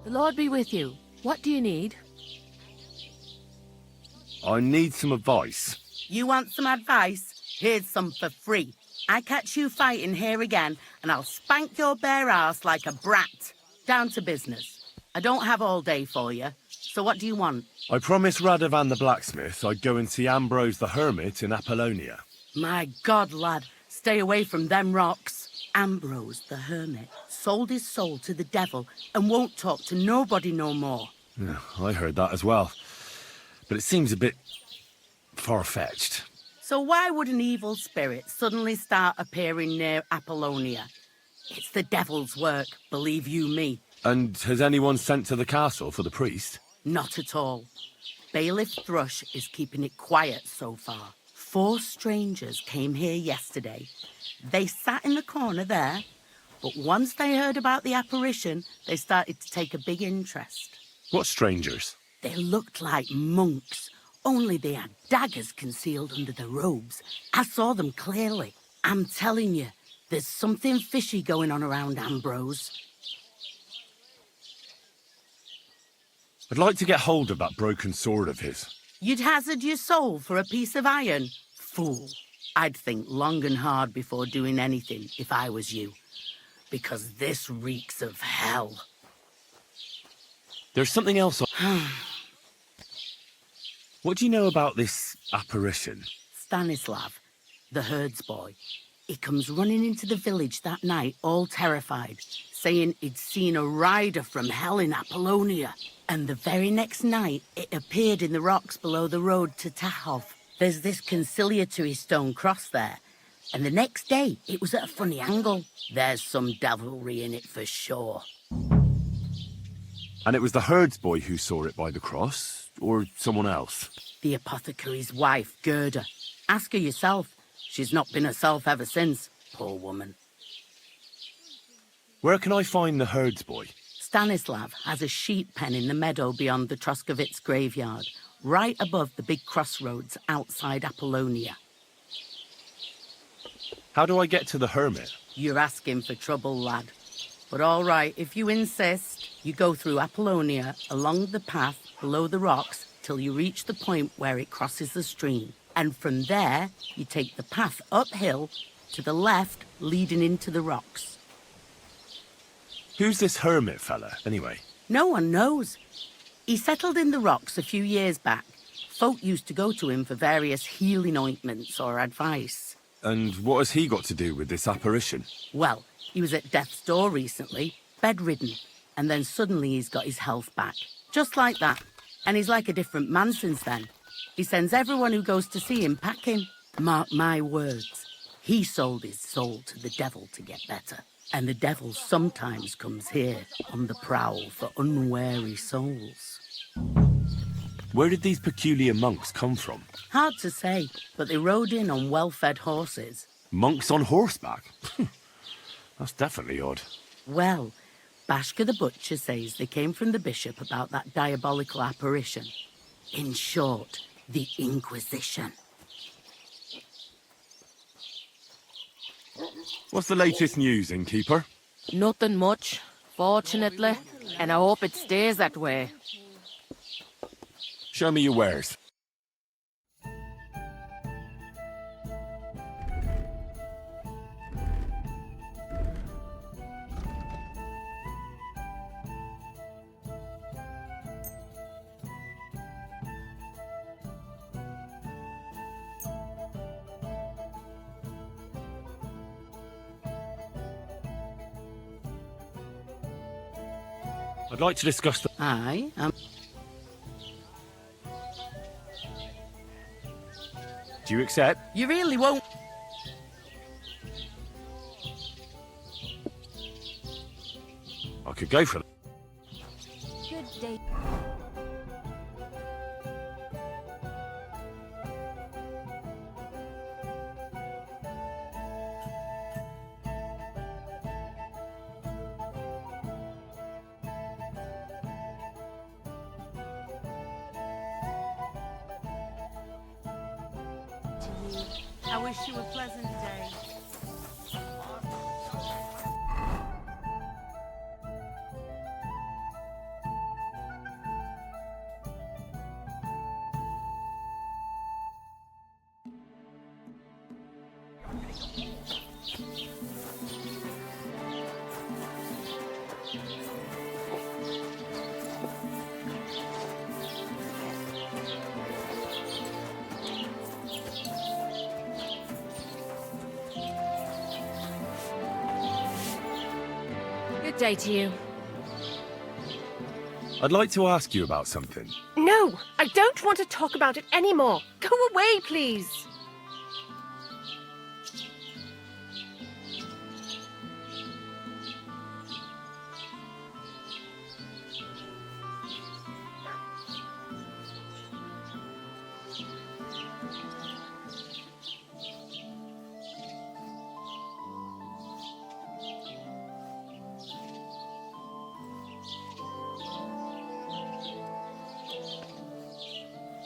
The Lord be with you. What do you need? I need some advice. You want some advice? Here's some for free. I catch you fighting here again, and I'll spank your bare ass like a brat. Down to business. I don't have all day for you. So what do you want? I promised Radovan the blacksmith I'd go and see Ambrose the hermit in Apollonia. My God, lad, stay away from them rocks. Ambrose the hermit sold his soul to the devil and won't talk to nobody no more. Yeah, I heard that as well. But it seems a bit far-fetched. So why would an evil spirit suddenly start appearing near Apollonia? It's the devil's work, believe you me. And has anyone sent to the castle for the priest? Not at all. Bailiff Thrush is keeping it quiet so far. 4 strangers came here yesterday. They sat in the corner there, but once they heard about the apparition, they started to take a big interest. What strangers? They looked like monks, only they had daggers concealed under their robes. I saw them clearly. I'm telling you, there's something fishy going on around Ambrose. I'd like to get hold of that broken sword of his. You'd hazard your soul for a piece of iron? Fool. I'd think long and hard before doing anything if I was you. Because this reeks of hell. There's something else. What do you know about this apparition? Stanislav, the herds boy. He comes running into the village that night, all terrified, saying he'd seen a rider from hell in Apollonia. And the very next night, it appeared in the rocks below the road to Tahov. There's this conciliatory stone cross there. And the next day, it was at a funny angle. There's some devilry in it for sure. And it was the herds boy who saw it by the cross, or someone else? The apothecary's wife, Gerda. Ask her yourself. She's not been herself ever since, poor woman. Where can I find the herds boy? Stanislav has a sheep pen in the meadow beyond the Troskovitz graveyard, right above the big crossroads outside Apollonia. How do I get to the hermit? You're asking for trouble, lad. But all right, if you insist, you go through Apollonia, along the path below the rocks, till you reach the point where it crosses the stream. And from there, you take the path uphill to the left, leading into the rocks. Who's this hermit fella, anyway? No one knows. He settled in the rocks a few years back. Folk used to go to him for various healing ointments or advice. And what has he got to do with this apparition? Well, he was at death's door recently, bedridden, and then suddenly he's got his health back. Just like that. And he's like a different man since then. He sends everyone who goes to see him packing. Mark my words. He sold his soul to the devil to get better. And the devil sometimes comes here on the prowl for unwary souls. Where did these peculiar monks come from? Hard to say, but they rode in on well-fed horses. Monks on horseback? That's definitely odd. Well, Bashka the Butcher says they came from the bishop about that diabolical apparition. In short, the Inquisition. What's the latest news, innkeeper? Nothing much, fortunately, and I hope it stays that way. Show me your wares. I'd like to discuss the... Aye, Do you accept? You really won't... I could go for it. Good day. I wish you a pleasant day. Good day to you. I'd like to ask you about something. No, I don't want to talk about it anymore. Go away, please.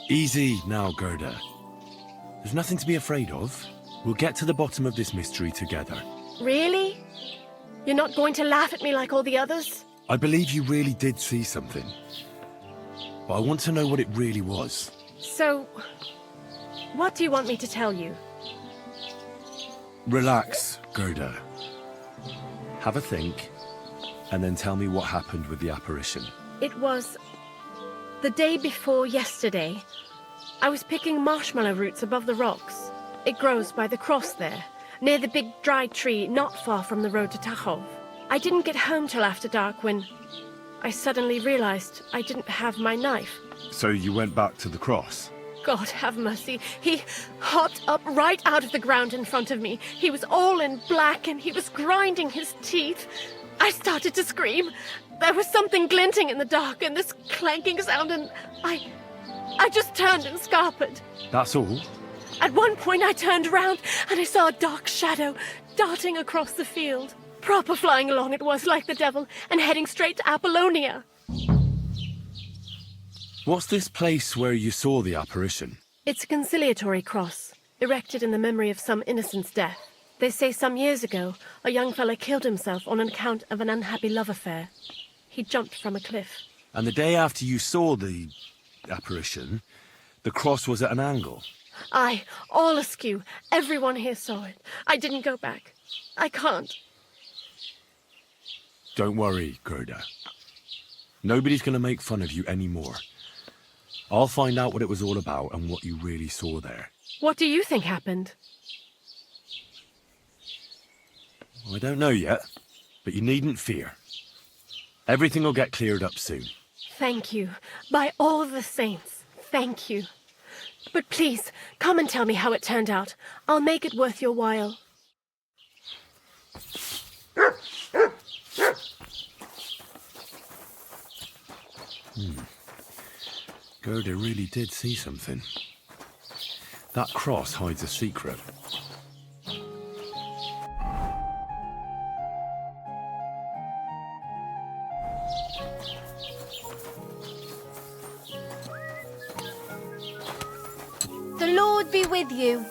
Easy now, Gerda. There's nothing to be afraid of. We'll get to the bottom of this mystery together. Really? You're not going to laugh at me like all the others? I believe you really did see something. But I want to know what it really was. So, what do you want me to tell you? Relax, Gerda. Have a think, and then tell me what happened with the apparition. It was the day before yesterday. I was picking marshmallow roots above the rocks. It grows by the cross there, near the big dry tree not far from the road to Tachov. I didn't get home till after dark when I suddenly realized I didn't have my knife. So you went back to the cross? God have mercy. He hopped up right out of the ground in front of me. He was all in black and he was grinding his teeth. I started to scream. There was something glinting in the dark and this clanking sound, and I just turned and scarpered. That's all? At one point I turned around and I saw a dark shadow darting across the field. Proper flying along it was, like the devil, and heading straight to Apollonia. What's this place where you saw the apparition? It's a conciliatory cross, erected in the memory of some innocent's death. They say some years ago, a young fella killed himself on account of an unhappy love affair. He jumped from a cliff. And the day after you saw the apparition, the cross was at an angle? Aye, all askew. Everyone here saw it. I didn't go back. I can't. Don't worry, Gerda. Nobody's going to make fun of you anymore. I'll find out what it was all about and what you really saw there. What do you think happened? I don't know yet, but you needn't fear. Everything will get cleared up soon. Thank you. By all the saints, thank you. But please, come and tell me how it turned out. I'll make it worth your while. Gerda really did see something. That cross hides a secret. The Lord be with you.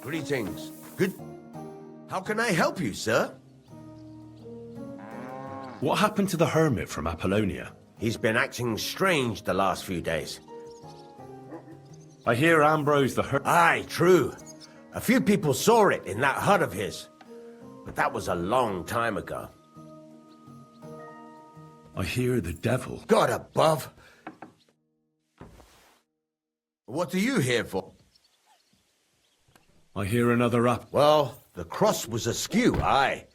Greetings. Good. How can I help you, sir? What happened to the hermit from Apollonia? He's been acting strange the last few days. I hear Ambrose the hermit... Aye, true. A few people saw it in that hut of his. But that was a long time ago. I hear the devil. God above. What are you here for? I hear another up. Well, the cross was askew, aye.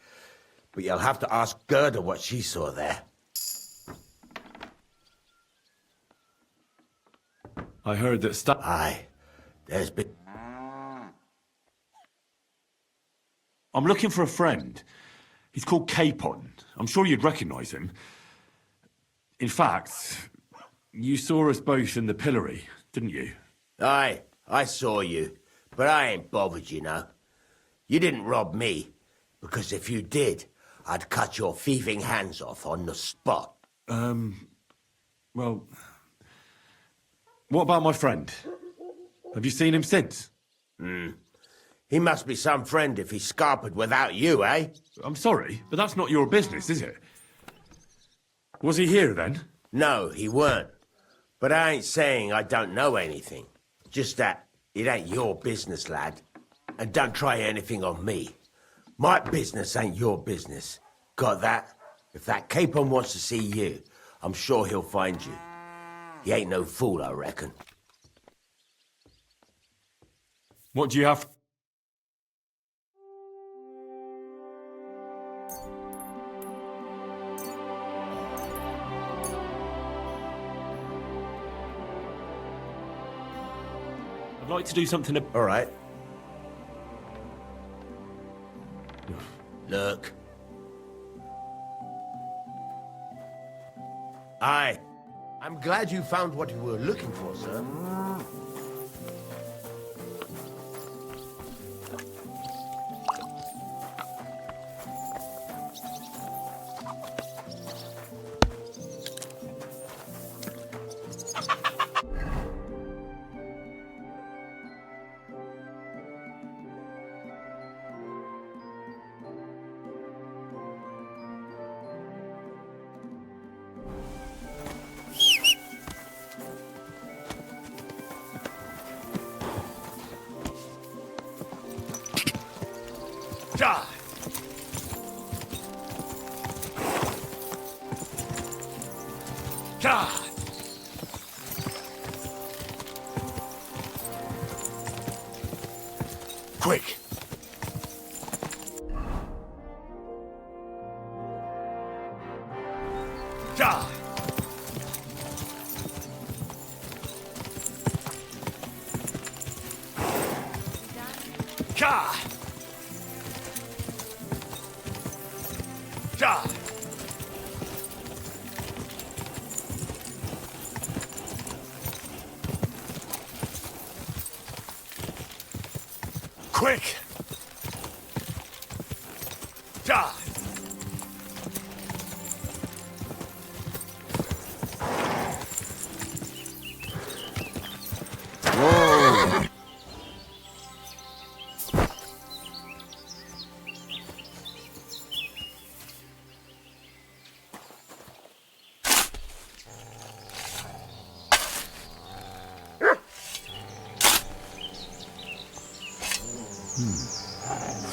But you'll have to ask Gerda what she saw there. I heard that Aye. There's been... I'm looking for a friend. He's called Capon. I'm sure you'd recognize him. In fact, you saw us both in the pillory, didn't you? Aye, I saw you. But I ain't bothered, you know. You didn't rob me. Because if you did, I'd cut your thieving hands off on the spot. Well... What about my friend? Have you seen him since? He must be some friend if he's scarpered without you, eh? I'm sorry, but that's not your business, is it? Was he here then? No, he weren't. But I ain't saying I don't know anything. Just that it ain't your business, lad. And don't try anything on me. My business ain't your business. Got that? If that Capon wants to see you, I'm sure he'll find you. He ain't no fool, I reckon. What do you have? I'd like to do something... All right. Look. Aye. I'm glad you found what you were looking for, sir. Die! Die! Quick! Die! Die! Die! Quick! Die! Whoa!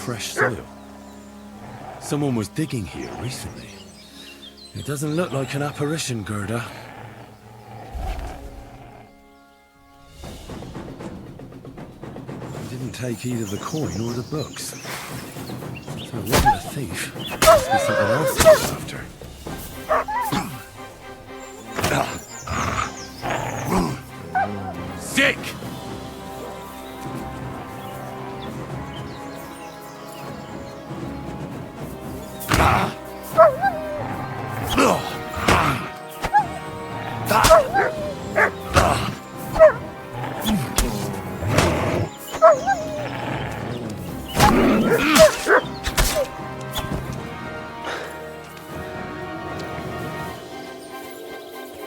Fresh soil. Someone was digging here recently. It doesn't look like an apparition, Gerda. He didn't take either the coin or the books. So it wasn't a thief. It must be something else he was after. Sick!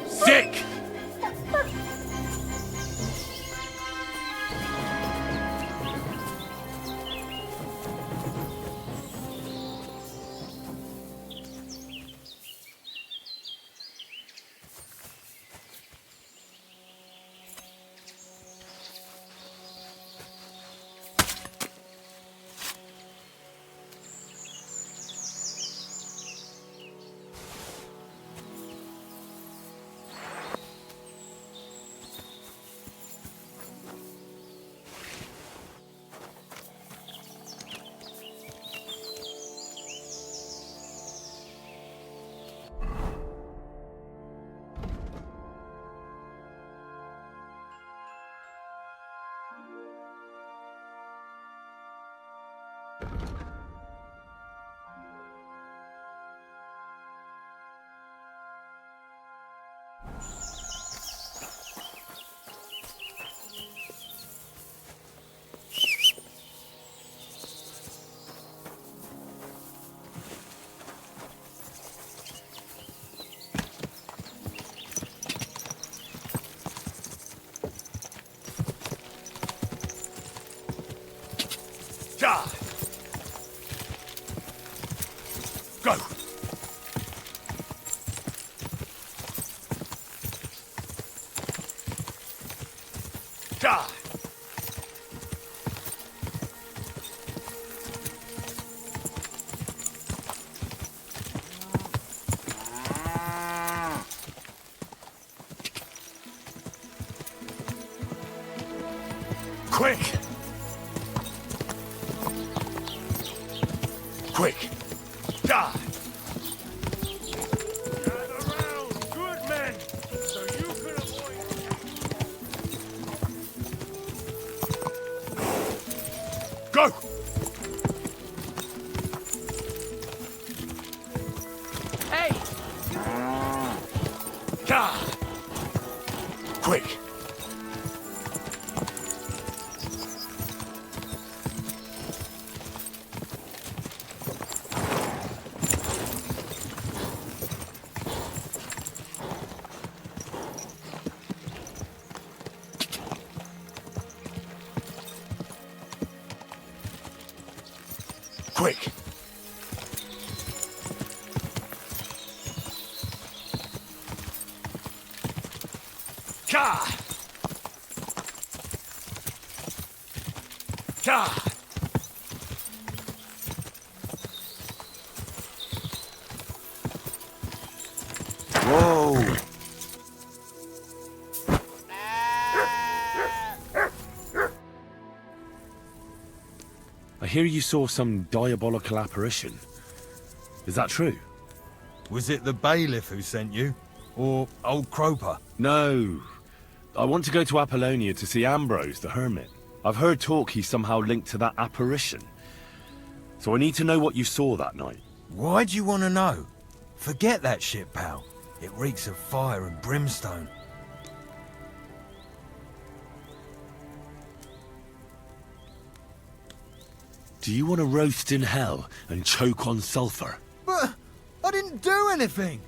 Sick! Go! Quick! Quick! Die! Gather round, good men, so you can avoid... Go! Hey! Die! Quick! Quick! Ka! Ka! Whoa! I hear you saw some diabolical apparition. Is that true? Was it the bailiff who sent you? Or old Croper? No. I want to go to Apollonia to see Ambrose, the hermit. I've heard talk he's somehow linked to that apparition. So I need to know what you saw that night. Why'd you want to know? Forget that shit, pal. It reeks of fire and brimstone. Do you want to roast in hell and choke on sulphur? But I didn't do anything.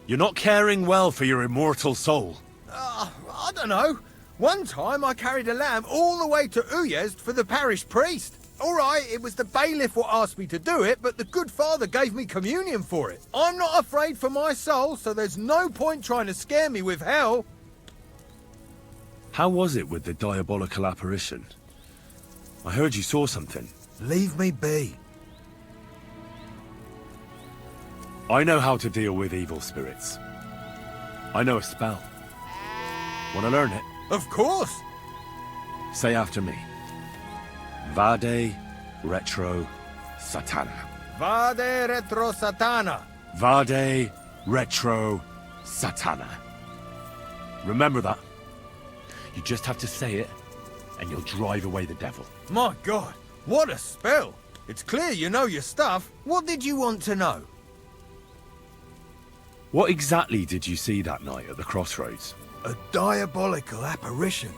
You're not caring well for your immortal soul. I don't know. One time I carried a lamb all the way to Uyezd for the parish priest. All right, it was the bailiff what asked me to do it, but the good father gave me communion for it. I'm not afraid for my soul, so there's no point trying to scare me with hell. How was it with the diabolical apparition? I heard you saw something. Leave me be. I know how to deal with evil spirits. I know a spell. Want to learn it? Of course. Say after me. Vade retro satana. Vade retro satana. Vade retro satana. Remember that. You just have to say it, and you'll drive away the devil. My God, what a spell. It's clear you know your stuff. What did you want to know? What exactly did you see that night at the crossroads? A diabolical apparition.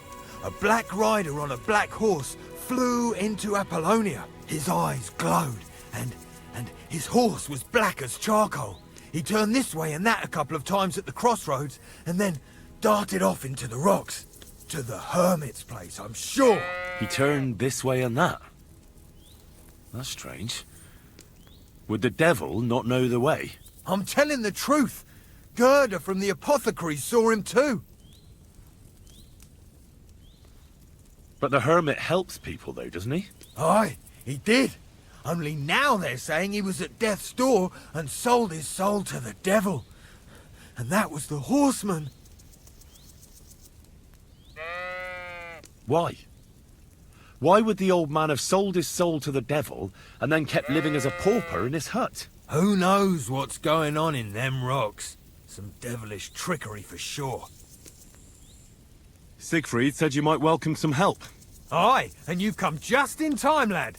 A black rider on a black horse flew into Apollonia. His eyes glowed, and his horse was black as charcoal. He turned this way and that a couple of times at the crossroads, and then darted off into the rocks. To the hermit's place, I'm sure. He turned this way and that. That's strange. Would the devil not know the way? I'm telling the truth. Gerda from the apothecary saw him too. But the hermit helps people though, doesn't he? Aye, he did. Only now they're saying he was at death's door and sold his soul to the devil. And that was the horseman. Why? Why would the old man have sold his soul to the devil and then kept living as a pauper in his hut? Who knows what's going on in them rocks? Some devilish trickery for sure. Siegfried said you might welcome some help. Aye, and you've come just in time, lad.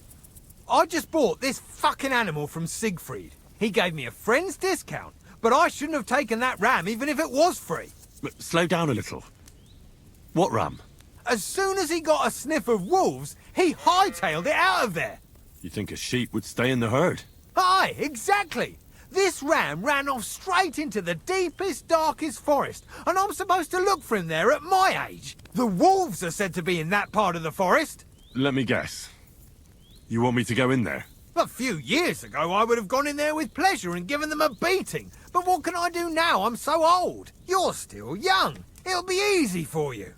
I just bought this fucking animal from Siegfried. He gave me a friend's discount, but I shouldn't have taken that ram even if it was free. Slow down a little. What ram? As soon as he got a sniff of wolves, he hightailed it out of there. You think a sheep would stay in the herd? Aye, exactly. This ram ran off straight into the deepest, darkest forest, and I'm supposed to look for him there at my age. The wolves are said to be in that part of the forest. Let me guess. You want me to go in there? A few years ago, I would have gone in there with pleasure and given them a beating. But what can I do now? I'm so old. You're still young. It'll be easy for you.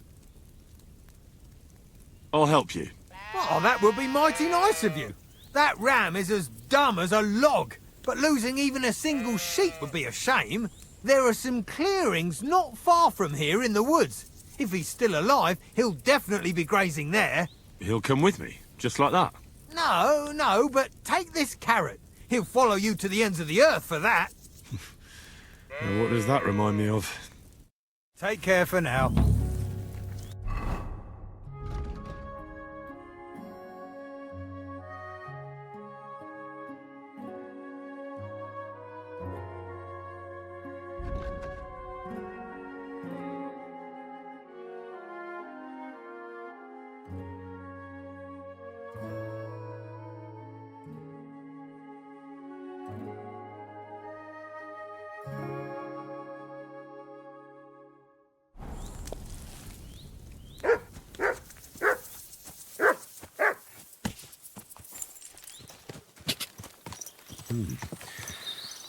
I'll help you. Oh, that would be mighty nice of you. That ram is as dumb as a log, but losing even a single sheep would be a shame. There are some clearings not far from here in the woods. If he's still alive, he'll definitely be grazing there. He'll come with me, just like that. No, but take this carrot. He'll follow you to the ends of the earth for that. Now, what does that remind me of? Take care for now.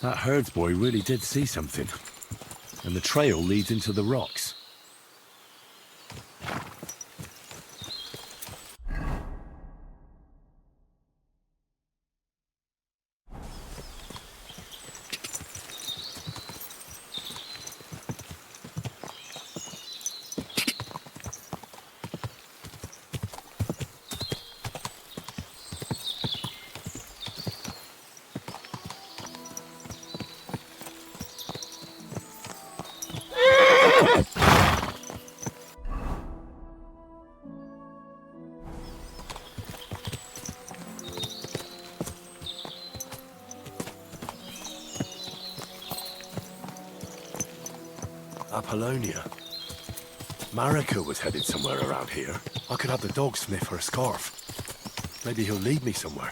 That herds boy really did see something. And the trail leads into the rocks. Apollonia. Marika was headed somewhere around here. I could have the dog sniff her scarf. Maybe he'll lead me somewhere.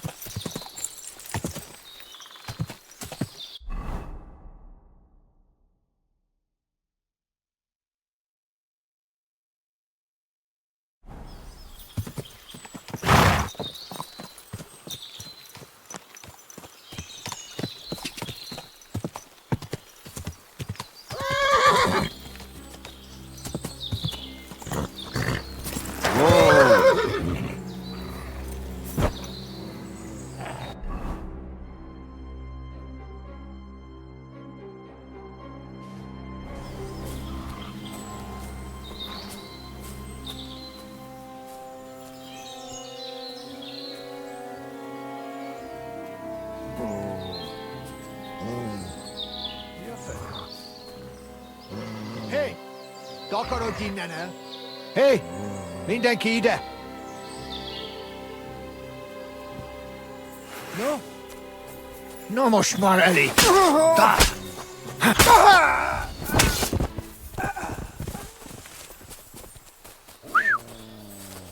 Hé! Takarodj innen el! Hé! Mindenki ide! No? No most már elég!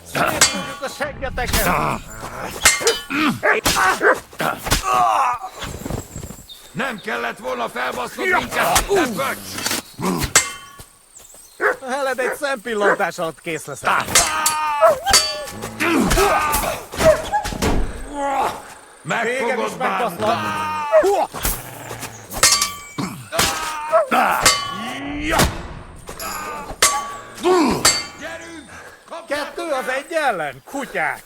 Szétudjuk a seggeteket! Nem kellett volna felbasznod minket, öpöcs! A heled egy szempillantás alatt kész leszel. Megfogod bánni! Kettő az egy ellen, kutyák!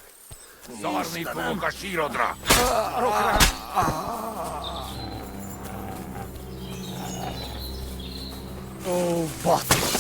Szarni fogok a sírodra! Ó, basz!